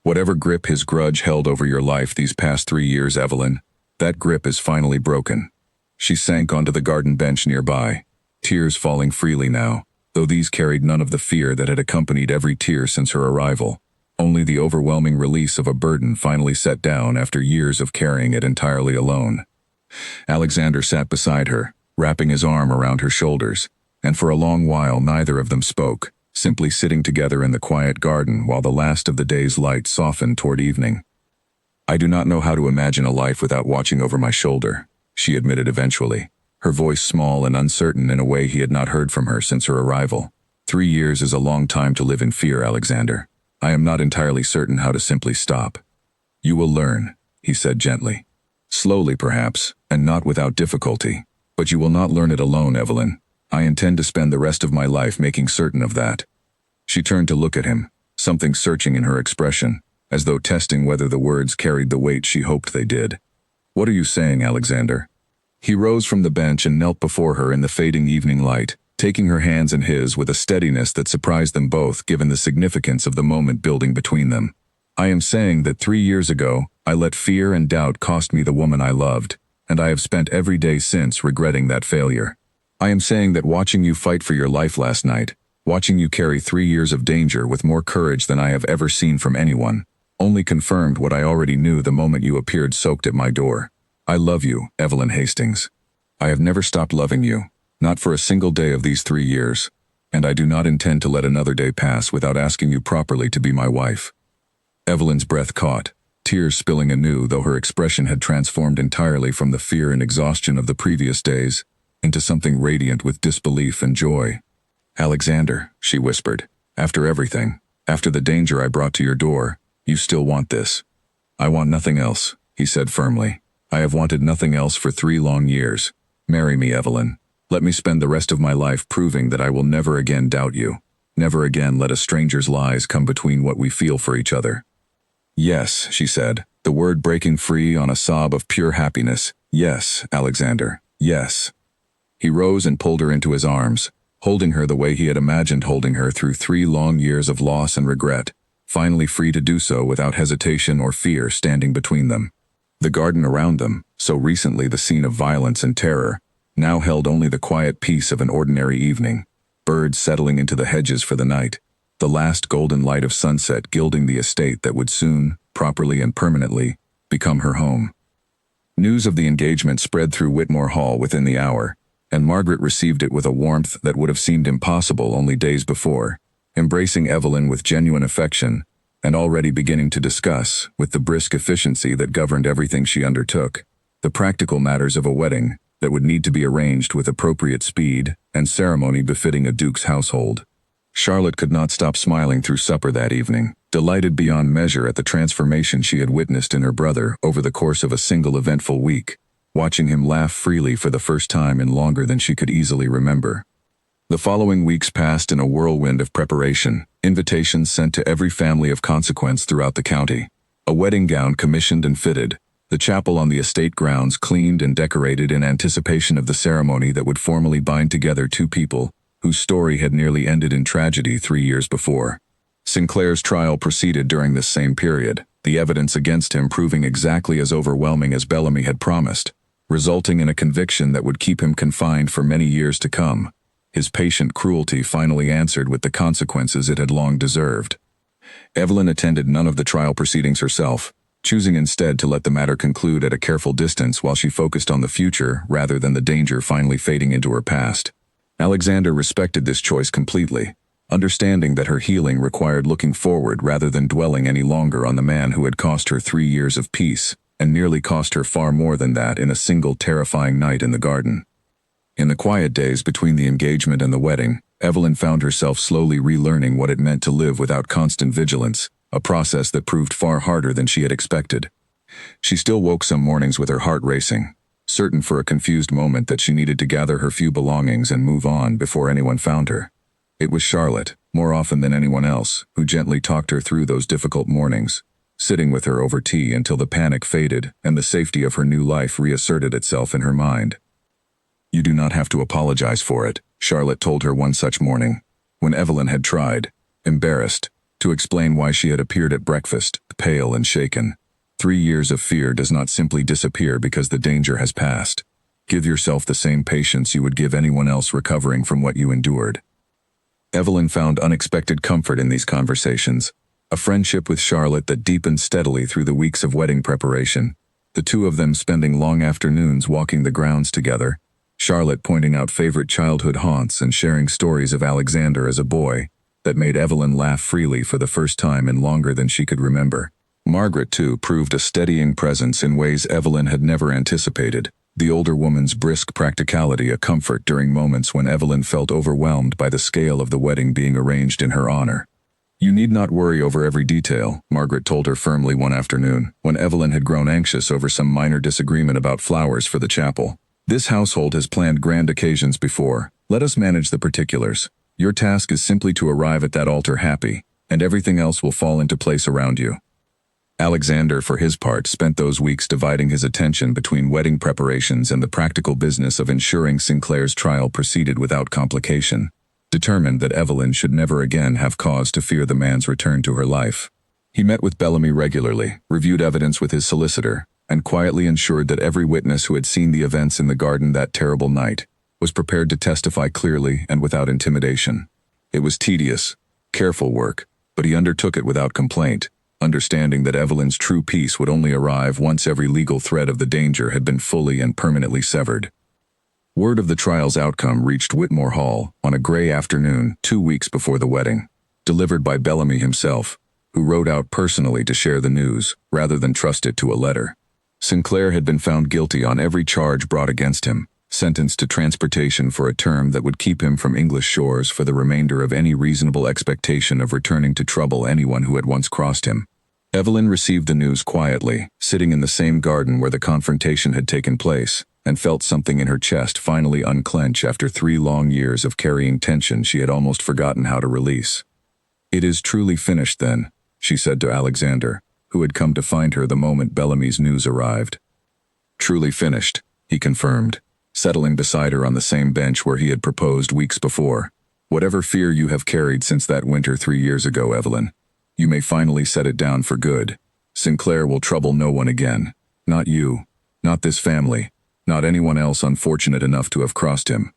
Whatever grip his grudge held over your life these past 3 years, Evelyn, that grip is finally broken." She sank onto the garden bench nearby, tears falling freely now, though these carried none of the fear that had accompanied every tear since her arrival, only the overwhelming release of a burden finally set down after years of carrying it entirely alone. Alexander sat beside her, wrapping his arm around her shoulders, and for a long while neither of them spoke, simply sitting together in the quiet garden while the last of the day's light softened toward evening. "I do not know how to imagine a life without watching over my shoulder," she admitted eventually, her voice small and uncertain in a way he had not heard from her since her arrival. 3 years is a long time to live in fear, Alexander. I am not entirely certain how to simply stop." "You will learn," he said gently. "Slowly perhaps, and not without difficulty, but you will not learn it alone, Evelyn. I intend to spend the rest of my life making certain of that." She turned to look at him, something searching in her expression, as though testing whether the words carried the weight she hoped they did. "What are you saying, Alexander?" He rose from the bench and knelt before her in the fading evening light, taking her hands in his with a steadiness that surprised them both given the significance of the moment building between them. "I am saying that 3 years ago, I let fear and doubt cost me the woman I loved, and I have spent every day since regretting that failure. I am saying that watching you fight for your life last night, watching you carry 3 years of danger with more courage than I have ever seen from anyone, only confirmed what I already knew the moment you appeared soaked at my door. I love you, Evelyn Hastings. I have never stopped loving you, not for a single day of these 3 years, and I do not intend to let another day pass without asking you properly to be my wife." Evelyn's breath caught, tears spilling anew though her expression had transformed entirely from the fear and exhaustion of the previous days into something radiant with disbelief and joy. "Alexander," she whispered, "after everything, after the danger I brought to your door, you still want this." "I want nothing else," he said firmly. I have wanted nothing else for 3 long years. Marry me, Evelyn. Let me spend the rest of my life proving that I will never again doubt you. Never again let a stranger's lies come between what we feel for each other." "Yes," she said, the word breaking free on a sob of pure happiness. "Yes, Alexander, yes." He rose and pulled her into his arms, holding her the way he had imagined holding her through 3 long years of loss and regret, finally free to do so without hesitation or fear standing between them. The garden around them, so recently the scene of violence and terror, now held only the quiet peace of an ordinary evening, birds settling into the hedges for the night, the last golden light of sunset gilding the estate that would soon, properly and permanently, become her home. News of the engagement spread through Whitmore Hall within the hour, and Margaret received it with a warmth that would have seemed impossible only days before, embracing Evelyn with genuine affection, and already beginning to discuss, with the brisk efficiency that governed everything she undertook, the practical matters of a wedding that would need to be arranged with appropriate speed and ceremony befitting a duke's household. Charlotte could not stop smiling through supper that evening, delighted beyond measure at the transformation she had witnessed in her brother over the course of a single eventful week, watching him laugh freely for the first time in longer than she could easily remember. The following weeks passed in a whirlwind of preparation, invitations sent to every family of consequence throughout the county, a wedding gown commissioned and fitted, the chapel on the estate grounds cleaned and decorated in anticipation of the ceremony that would formally bind together 2 people whose story had nearly ended in tragedy 3 years before. Sinclair's trial proceeded during this same period, the evidence against him proving exactly as overwhelming as Bellamy had promised, resulting in a conviction that would keep him confined for many years to come. His patient cruelty finally answered with the consequences it had long deserved. Evelyn attended none of the trial proceedings herself, choosing instead to let the matter conclude at a careful distance while she focused on the future rather than the danger finally fading into her past. Alexander respected this choice completely, understanding that her healing required looking forward rather than dwelling any longer on the man who had cost her 3 years of peace, and nearly cost her far more than that in a single terrifying night in the garden. In the quiet days between the engagement and the wedding, Evelyn found herself slowly relearning what it meant to live without constant vigilance, a process that proved far harder than she had expected. She still woke some mornings with her heart racing, certain for a confused moment that she needed to gather her few belongings and move on before anyone found her. It was Charlotte, more often than anyone else, who gently talked her through those difficult mornings, sitting with her over tea until the panic faded and the safety of her new life reasserted itself in her mind. "You do not have to apologize for it," Charlotte told her one such morning, when Evelyn had tried, embarrassed, to explain why she had appeared at breakfast, pale and shaken. 3 years of fear does not simply disappear because the danger has passed. Give yourself the same patience you would give anyone else recovering from what you endured. Evelyn found unexpected comfort in these conversations, a friendship with Charlotte that deepened steadily through the weeks of wedding preparation, the 2 of them spending long afternoons walking the grounds together, Charlotte pointing out favorite childhood haunts and sharing stories of Alexander as a boy that made Evelyn laugh freely for the first time in longer than she could remember. Margaret, too, proved a steadying presence in ways Evelyn had never anticipated, the older woman's brisk practicality a comfort during moments when Evelyn felt overwhelmed by the scale of the wedding being arranged in her honor. "You need not worry over every detail," Margaret told her firmly one afternoon, when Evelyn had grown anxious over some minor disagreement about flowers for the chapel. "This household has planned grand occasions before. Let us manage the particulars. Your task is simply to arrive at that altar happy, and everything else will fall into place around you." Alexander, for his part, spent those weeks dividing his attention between wedding preparations and the practical business of ensuring Sinclair's trial proceeded without complication, determined that Evelyn should never again have cause to fear the man's return to her life. He met with Bellamy regularly, reviewed evidence with his solicitor, and quietly ensured that every witness who had seen the events in the garden that terrible night was prepared to testify clearly and without intimidation. It was tedious, careful work, but he undertook it without complaint, understanding that Evelyn's true peace would only arrive once every legal thread of the danger had been fully and permanently severed. Word of the trial's outcome reached Whitmore Hall on a gray afternoon 2 weeks before the wedding, delivered by Bellamy himself, who rode out personally to share the news, rather than trust it to a letter. Sinclair had been found guilty on every charge brought against him, sentenced to transportation for a term that would keep him from English shores for the remainder of any reasonable expectation of returning to trouble anyone who had once crossed him. Evelyn received the news quietly, sitting in the same garden where the confrontation had taken place, and felt something in her chest finally unclench after 3 long years of carrying tension she had almost forgotten how to release. "It is truly finished then," she said to Alexander, who had come to find her the moment Bellamy's news arrived. "Truly finished," he confirmed, settling beside her on the same bench where he had proposed weeks before. "Whatever fear you have carried since that winter 3 years ago, Evelyn, you may finally set it down for good. Sinclair will trouble no one again. Not you, not this family, not anyone else unfortunate enough to have crossed him."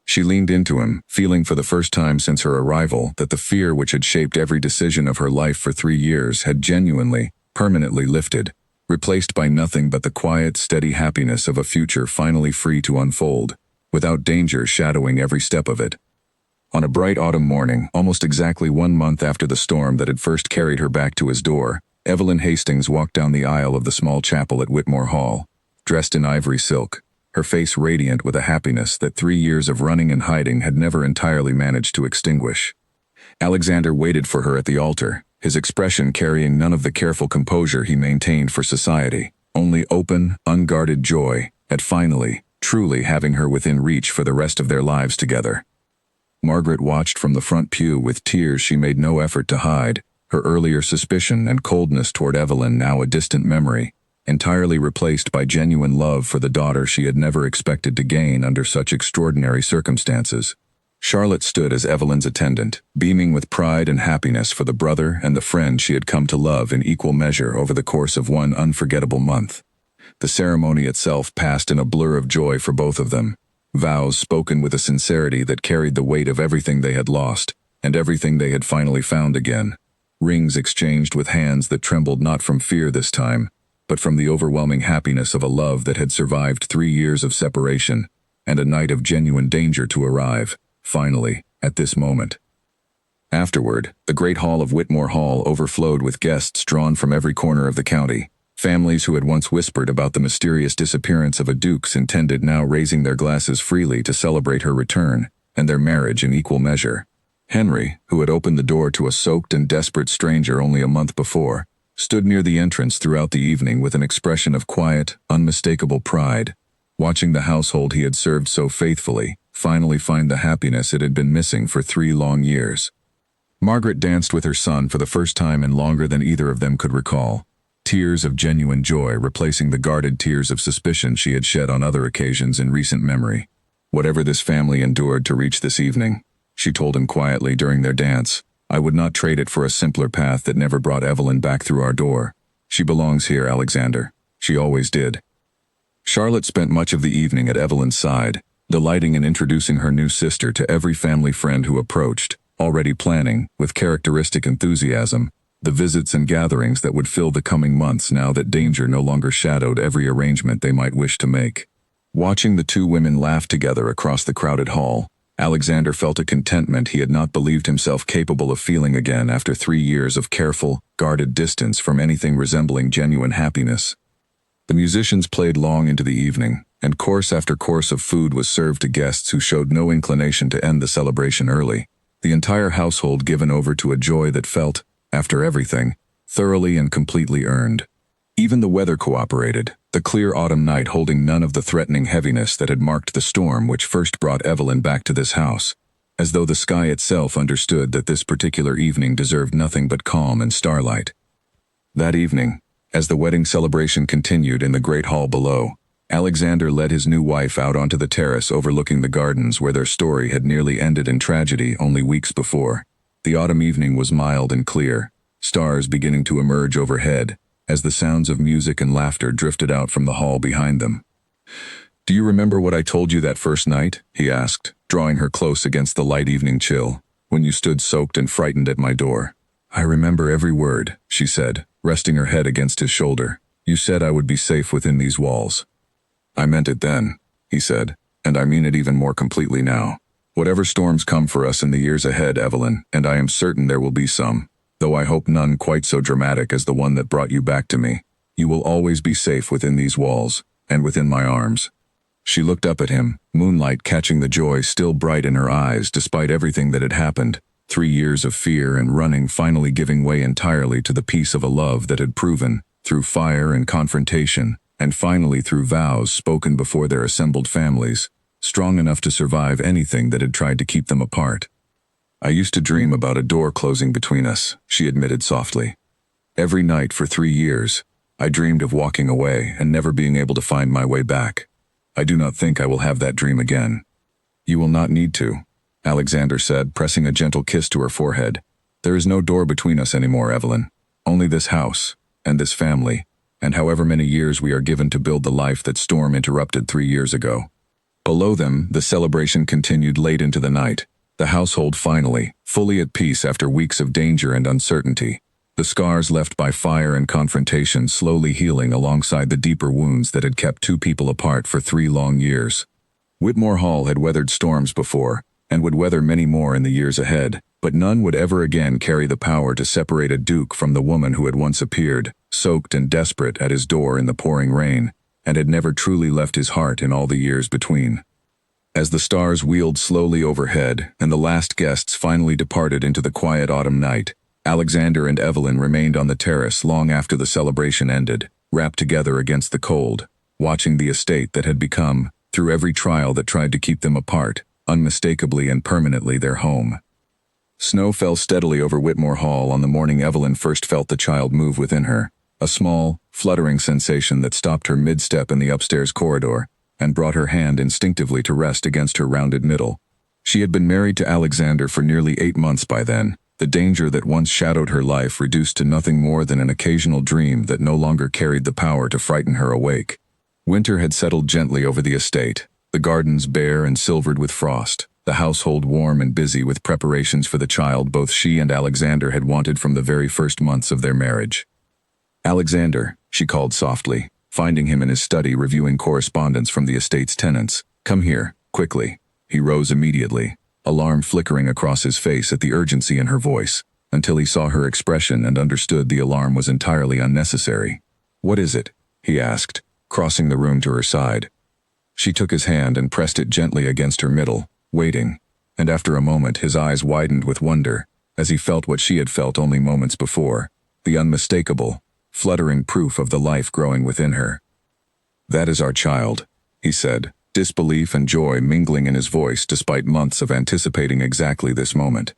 She leaned into him, feeling for the first time since her arrival that the fear which had shaped every decision of her life for 3 years had genuinely, permanently lifted, replaced by nothing but the quiet, steady happiness of a future finally free to unfold, without danger shadowing every step of it. On a bright autumn morning, almost exactly 1 month after the storm that had first carried her back to his door, Evelyn Hastings walked down the aisle of the small chapel at Whitmore Hall, dressed in ivory silk, her face radiant with a happiness that 3 years of running and hiding had never entirely managed to extinguish. Alexander waited for her at the altar, his expression carrying none of the careful composure he maintained for society, only open, unguarded joy at finally, truly having her within reach for the rest of their lives together. Margaret watched from the front pew with tears she made no effort to hide, her earlier suspicion and coldness toward Evelyn now a distant memory, entirely replaced by genuine love for the daughter she had never expected to gain under such extraordinary circumstances. Charlotte stood as Evelyn's attendant, beaming with pride and happiness for the brother and the friend she had come to love in equal measure over the course of 1 unforgettable month. The ceremony itself passed in a blur of joy for both of them, vows spoken with a sincerity that carried the weight of everything they had lost, and everything they had finally found again. Rings exchanged with hands that trembled not from fear this time, but from the overwhelming happiness of a love that had survived 3 years of separation, and a night of genuine danger to arrive, finally, at this moment. Afterward, the great hall of Whitmore Hall overflowed with guests drawn from every corner of the county. Families who had once whispered about the mysterious disappearance of a Dukes intended now raising their glasses freely to celebrate her return, and their marriage in equal measure. Henry, who had opened the door to a soaked and desperate stranger only a month before, stood near the entrance throughout the evening with an expression of quiet, unmistakable pride, watching the household he had served so faithfully finally find the happiness it had been missing for 3 long years. Margaret danced with her son for the first time in longer than either of them could recall, tears of genuine joy replacing the guarded tears of suspicion she had shed on other occasions in recent memory. "Whatever this family endured to reach this evening," she told him quietly during their dance, "I would not trade it for a simpler path that never brought Evelyn back through our door. She belongs here, Alexander. She always did." Charlotte spent much of the evening at Evelyn's side, delighting in introducing her new sister to every family friend who approached, already planning, with characteristic enthusiasm, the visits and gatherings that would fill the coming months now that danger no longer shadowed every arrangement they might wish to make. Watching the 2 women laugh together across the crowded hall, Alexander felt a contentment he had not believed himself capable of feeling again after 3 years of careful, guarded distance from anything resembling genuine happiness. The musicians played long into the evening, and course after course of food was served to guests who showed no inclination to end the celebration early, the entire household given over to a joy that felt, after everything, thoroughly and completely earned. Even the weather cooperated, the clear autumn night holding none of the threatening heaviness that had marked the storm which first brought Evelyn back to this house, as though the sky itself understood that this particular evening deserved nothing but calm and starlight. That evening, as the wedding celebration continued in the great hall below, Alexander led his new wife out onto the terrace overlooking the gardens where their story had nearly ended in tragedy only weeks before. The autumn evening was mild and clear, stars beginning to emerge overhead, as the sounds of music and laughter drifted out from the hall behind them. "Do you remember what I told you that first night?" he asked, drawing her close against the light evening chill, "when you stood soaked and frightened at my door?" "I remember every word," she said, resting her head against his shoulder. "You said I would be safe within these walls." "I meant it then," he said, "and I mean it even more completely now. Whatever storms come for us in the years ahead, Evelyn, and I am certain there will be some, though I hope none quite so dramatic as the one that brought you back to me, you will always be safe within these walls, and within my arms." She looked up at him, moonlight catching the joy still bright in her eyes despite everything that had happened, 3 years of fear and running finally giving way entirely to the peace of a love that had proven, through fire and confrontation, and finally through vows spoken before their assembled families, strong enough to survive anything that had tried to keep them apart. "I used to dream about a door closing between us," she admitted softly. "Every night for 3 years, I dreamed of walking away and never being able to find my way back. I do not think I will have that dream again." "You will not need to," Alexander said, pressing a gentle kiss to her forehead. "There is no door between us anymore, Evelyn. Only this house, and this family, and however many years we are given to build the life that Storm interrupted 3 years ago." Below them, the celebration continued late into the night, the household finally, fully at peace after weeks of danger and uncertainty, the scars left by fire and confrontation slowly healing alongside the deeper wounds that had kept two people apart for 3 long years. Whitmore Hall had weathered storms before, and would weather many more in the years ahead, but none would ever again carry the power to separate a duke from the woman who had once appeared, soaked and desperate, at his door in the pouring rain, and had never truly left his heart in all the years between. As the stars wheeled slowly overhead and the last guests finally departed into the quiet autumn night, Alexander and Evelyn remained on the terrace long after the celebration ended, wrapped together against the cold, watching the estate that had become, through every trial that tried to keep them apart, unmistakably and permanently their home. Snow fell steadily over Whitmore Hall on the morning Evelyn first felt the child move within her, a small, fluttering sensation that stopped her mid-step in the upstairs corridor and brought her hand instinctively to rest against her rounded middle. She had been married to Alexander for nearly 8 months by then, the danger that once shadowed her life reduced to nothing more than an occasional dream that no longer carried the power to frighten her awake. Winter had settled gently over the estate, the gardens bare and silvered with frost, the household warm and busy with preparations for the child both she and Alexander had wanted from the very first months of their marriage. "Alexander," she called softly, finding him in his study reviewing correspondence from the estate's tenants. "Come here, quickly." He rose immediately, alarm flickering across his face at the urgency in her voice, until he saw her expression and understood the alarm was entirely unnecessary. "What is it?" he asked, crossing the room to her side. She took his hand and pressed it gently against her middle, waiting, and after a moment his eyes widened with wonder, as he felt what she had felt only moments before, the unmistakable, fluttering proof of the life growing within her. "That is our child," he said, disbelief and joy mingling in his voice despite months of anticipating exactly this moment.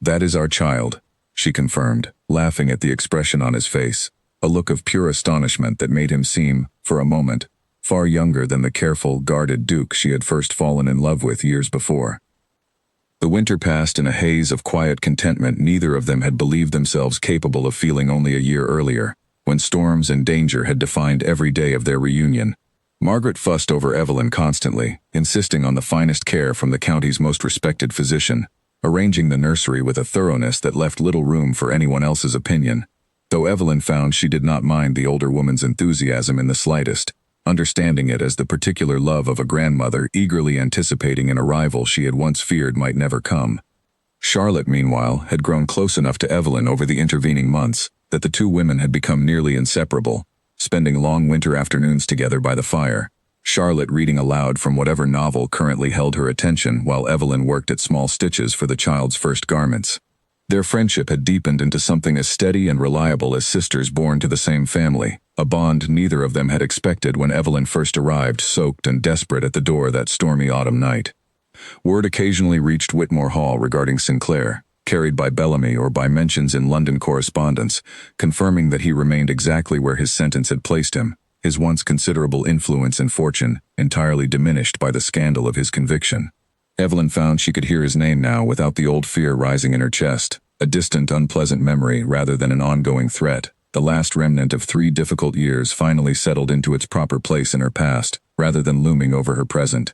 "That is our child," she confirmed, laughing at the expression on his face, a look of pure astonishment that made him seem, for a moment, far younger than the careful, guarded duke she had first fallen in love with years before. The winter passed in a haze of quiet contentment neither of them had believed themselves capable of feeling only a year earlier, when storms and danger had defined every day of their reunion. Margaret fussed over Evelyn constantly, insisting on the finest care from the county's most respected physician, arranging the nursery with a thoroughness that left little room for anyone else's opinion, though Evelyn found she did not mind the older woman's enthusiasm in the slightest, understanding it as the particular love of a grandmother eagerly anticipating an arrival she had once feared might never come. Charlotte, meanwhile, had grown close enough to Evelyn over the intervening months that the two women had become nearly inseparable, spending long winter afternoons together by the fire, Charlotte reading aloud from whatever novel currently held her attention while Evelyn worked at small stitches for the child's first garments. Their friendship had deepened into something as steady and reliable as sisters born to the same family, a bond neither of them had expected when Evelyn first arrived soaked and desperate at the door that stormy autumn night. Word occasionally reached Whitmore Hall regarding Sinclair, carried by Bellamy or by mentions in London correspondence, confirming that he remained exactly where his sentence had placed him, his once considerable influence and fortune entirely diminished by the scandal of his conviction. Evelyn found she could hear his name now without the old fear rising in her chest, a distant, unpleasant memory rather than an ongoing threat. The last remnant of 3 difficult years finally settled into its proper place in her past, rather than looming over her present.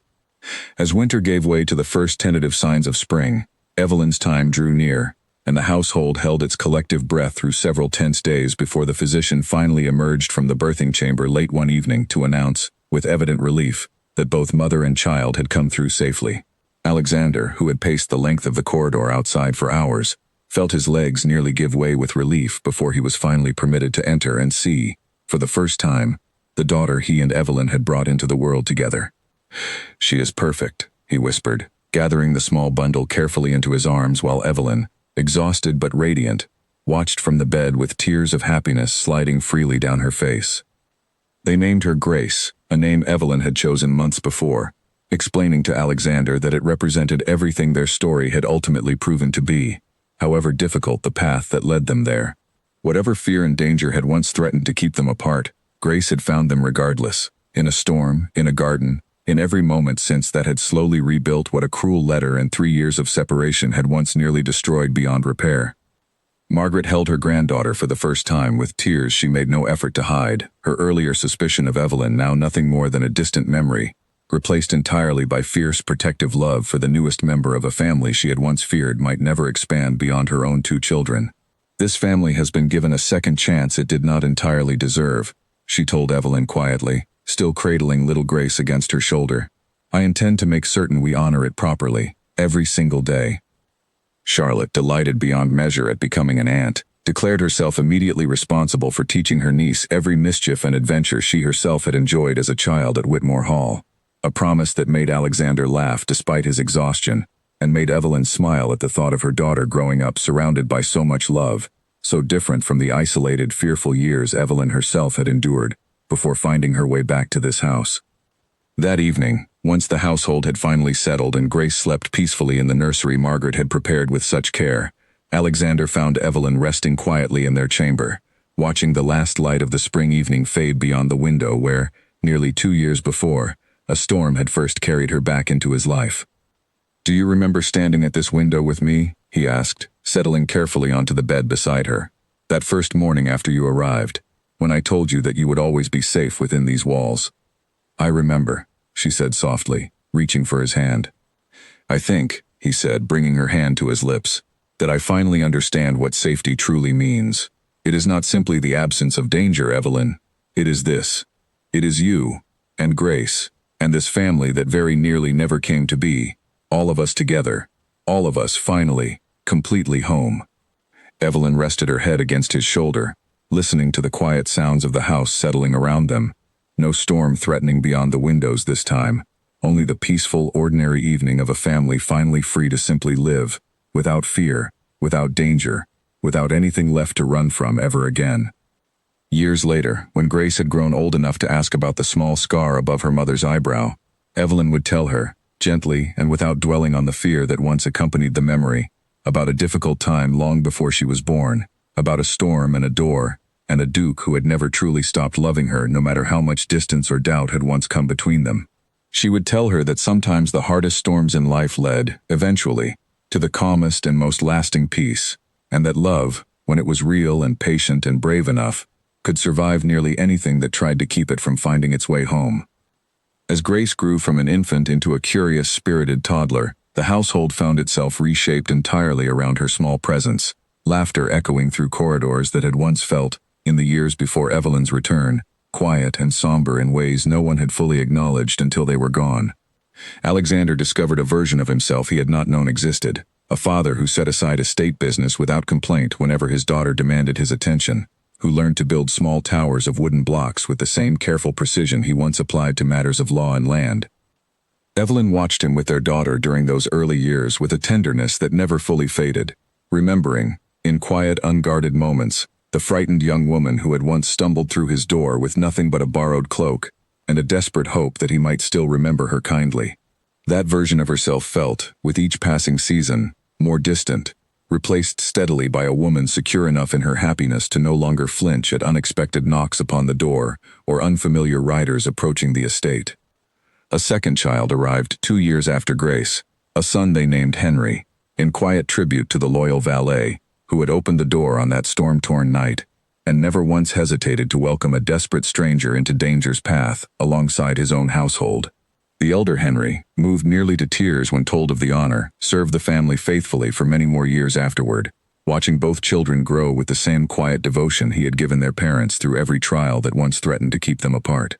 As winter gave way to the first tentative signs of spring, Evelyn's time drew near, and the household held its collective breath through several tense days before the physician finally emerged from the birthing chamber late one evening to announce, with evident relief, that both mother and child had come through safely. Alexander, who had paced the length of the corridor outside for hours, felt his legs nearly give way with relief before he was finally permitted to enter and see, for the first time, the daughter he and Evelyn had brought into the world together. "She is perfect," he whispered, gathering the small bundle carefully into his arms while Evelyn, exhausted but radiant, watched from the bed with tears of happiness sliding freely down her face. They named her Grace, a name Evelyn had chosen months before, explaining to Alexander that it represented everything their story had ultimately proven to be, however difficult the path that led them there. Whatever fear and danger had once threatened to keep them apart, Grace had found them regardless, in a storm, in a garden, in every moment since that had slowly rebuilt what a cruel letter and 3 years of separation had once nearly destroyed beyond repair. Margaret held her granddaughter for the first time with tears she made no effort to hide, her earlier suspicion of Evelyn now nothing more than a distant memory, replaced entirely by fierce protective love for the newest member of a family she had once feared might never expand beyond her own 2 children. "This family has been given a second chance it did not entirely deserve," she told Evelyn quietly, still cradling little Grace against her shoulder. "I intend to make certain we honor it properly, every single day." Charlotte, delighted beyond measure at becoming an aunt, declared herself immediately responsible for teaching her niece every mischief and adventure she herself had enjoyed as a child at Whitmore Hall, a promise that made Alexander laugh despite his exhaustion, and made Evelyn smile at the thought of her daughter growing up surrounded by so much love, so different from the isolated, fearful years Evelyn herself had endured before finding her way back to this house. That evening, once the household had finally settled and Grace slept peacefully in the nursery Margaret had prepared with such care, Alexander found Evelyn resting quietly in their chamber, watching the last light of the spring evening fade beyond the window where, nearly 2 years before, a storm had first carried her back into his life. "Do you remember standing at this window with me?" he asked, settling carefully onto the bed beside her. "That first morning after you arrived, when I told you that you would always be safe within these walls." "I remember," she said softly, reaching for his hand. "I think," he said, bringing her hand to his lips, "that I finally understand what safety truly means. It is not simply the absence of danger, Evelyn. It is this. It is you, and Grace, and this family that very nearly never came to be, all of us together, all of us finally, completely home." Evelyn rested her head against his shoulder, listening to the quiet sounds of the house settling around them. No storm threatening beyond the windows this time, only the peaceful, ordinary evening of a family finally free to simply live, without fear, without danger, without anything left to run from ever again. Years later, when Grace had grown old enough to ask about the small scar above her mother's eyebrow, Evelyn would tell her, gently and without dwelling on the fear that once accompanied the memory, about a difficult time long before she was born, about a storm and a door, and a duke who had never truly stopped loving her no matter how much distance or doubt had once come between them. She would tell her that sometimes the hardest storms in life led, eventually, to the calmest and most lasting peace, and that love, when it was real and patient and brave enough, could survive nearly anything that tried to keep it from finding its way home. As Grace grew from an infant into a curious, spirited toddler, the household found itself reshaped entirely around her small presence, laughter echoing through corridors that had once felt, in the years before Evelyn's return, quiet and somber in ways no one had fully acknowledged until they were gone. Alexander discovered a version of himself he had not known existed, a father who set aside estate business without complaint whenever his daughter demanded his attention, who learned to build small towers of wooden blocks with the same careful precision he once applied to matters of law and land. Evelyn watched him with their daughter during those early years with a tenderness that never fully faded, remembering, in quiet, unguarded moments, the frightened young woman who had once stumbled through his door with nothing but a borrowed cloak, and a desperate hope that he might still remember her kindly. That version of herself felt, with each passing season, more distant, replaced steadily by a woman secure enough in her happiness to no longer flinch at unexpected knocks upon the door or unfamiliar riders approaching the estate. A second child arrived 2 years after Grace, a son they named Henry, in quiet tribute to the loyal valet, who had opened the door on that storm-torn night, and never once hesitated to welcome a desperate stranger into danger's path alongside his own household. The elder Henry, moved nearly to tears when told of the honor, served the family faithfully for many more years afterward, watching both children grow with the same quiet devotion he had given their parents through every trial that once threatened to keep them apart.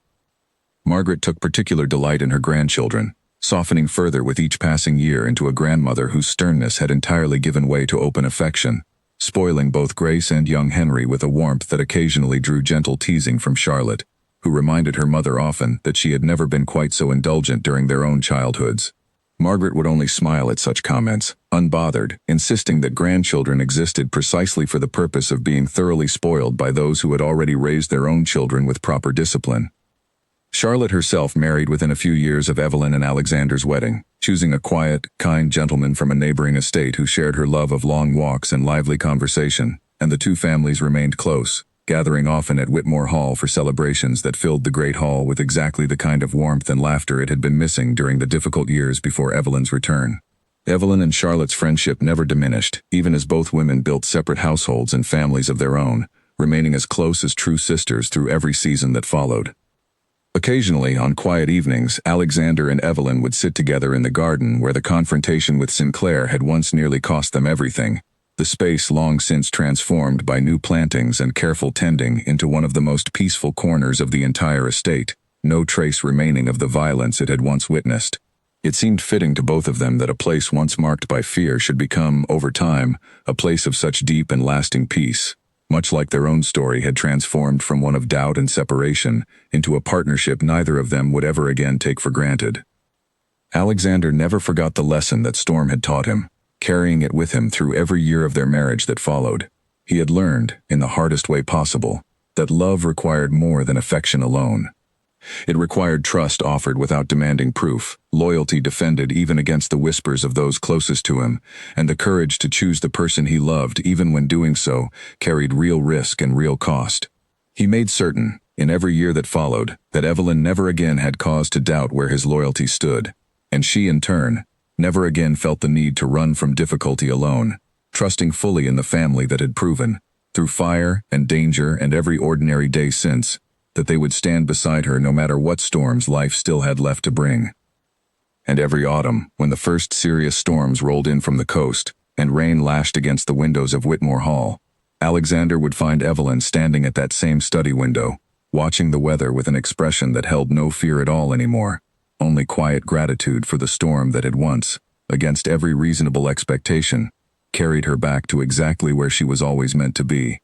Margaret took particular delight in her grandchildren, softening further with each passing year into a grandmother whose sternness had entirely given way to open affection, spoiling both Grace and young Henry with a warmth that occasionally drew gentle teasing from Charlotte, who reminded her mother often that she had never been quite so indulgent during their own childhoods. Margaret would only smile at such comments, unbothered, insisting that grandchildren existed precisely for the purpose of being thoroughly spoiled by those who had already raised their own children with proper discipline. Charlotte herself married within a few years of Evelyn and Alexander's wedding, choosing a quiet, kind gentleman from a neighboring estate who shared her love of long walks and lively conversation, and the two families remained close, gathering often at Whitmore Hall for celebrations that filled the great hall with exactly the kind of warmth and laughter it had been missing during the difficult years before Evelyn's return. Evelyn and Charlotte's friendship never diminished, even as both women built separate households and families of their own, remaining as close as true sisters through every season that followed. Occasionally, on quiet evenings, Alexander and Evelyn would sit together in the garden where the confrontation with Sinclair had once nearly cost them everything, the space long since transformed by new plantings and careful tending into one of the most peaceful corners of the entire estate, no trace remaining of the violence it had once witnessed. It seemed fitting to both of them that a place once marked by fear should become, over time, a place of such deep and lasting peace, much like their own story had transformed from one of doubt and separation into a partnership neither of them would ever again take for granted. Alexander never forgot the lesson that Storm had taught him, carrying it with him through every year of their marriage that followed. He had learned, in the hardest way possible, that love required more than affection alone. It required trust offered without demanding proof, loyalty defended even against the whispers of those closest to him, and the courage to choose the person he loved even when doing so carried real risk and real cost. He made certain, in every year that followed, that Evelyn never again had cause to doubt where his loyalty stood, and she, in turn, never again felt the need to run from difficulty alone, trusting fully in the family that had proven, through fire and danger and every ordinary day since, that they would stand beside her no matter what storms life still had left to bring. And every autumn, when the first serious storms rolled in from the coast, and rain lashed against the windows of Whitmore Hall, Alexander would find Evelyn standing at that same study window, watching the weather with an expression that held no fear at all anymore, only quiet gratitude for the storm that had once, against every reasonable expectation, carried her back to exactly where she was always meant to be.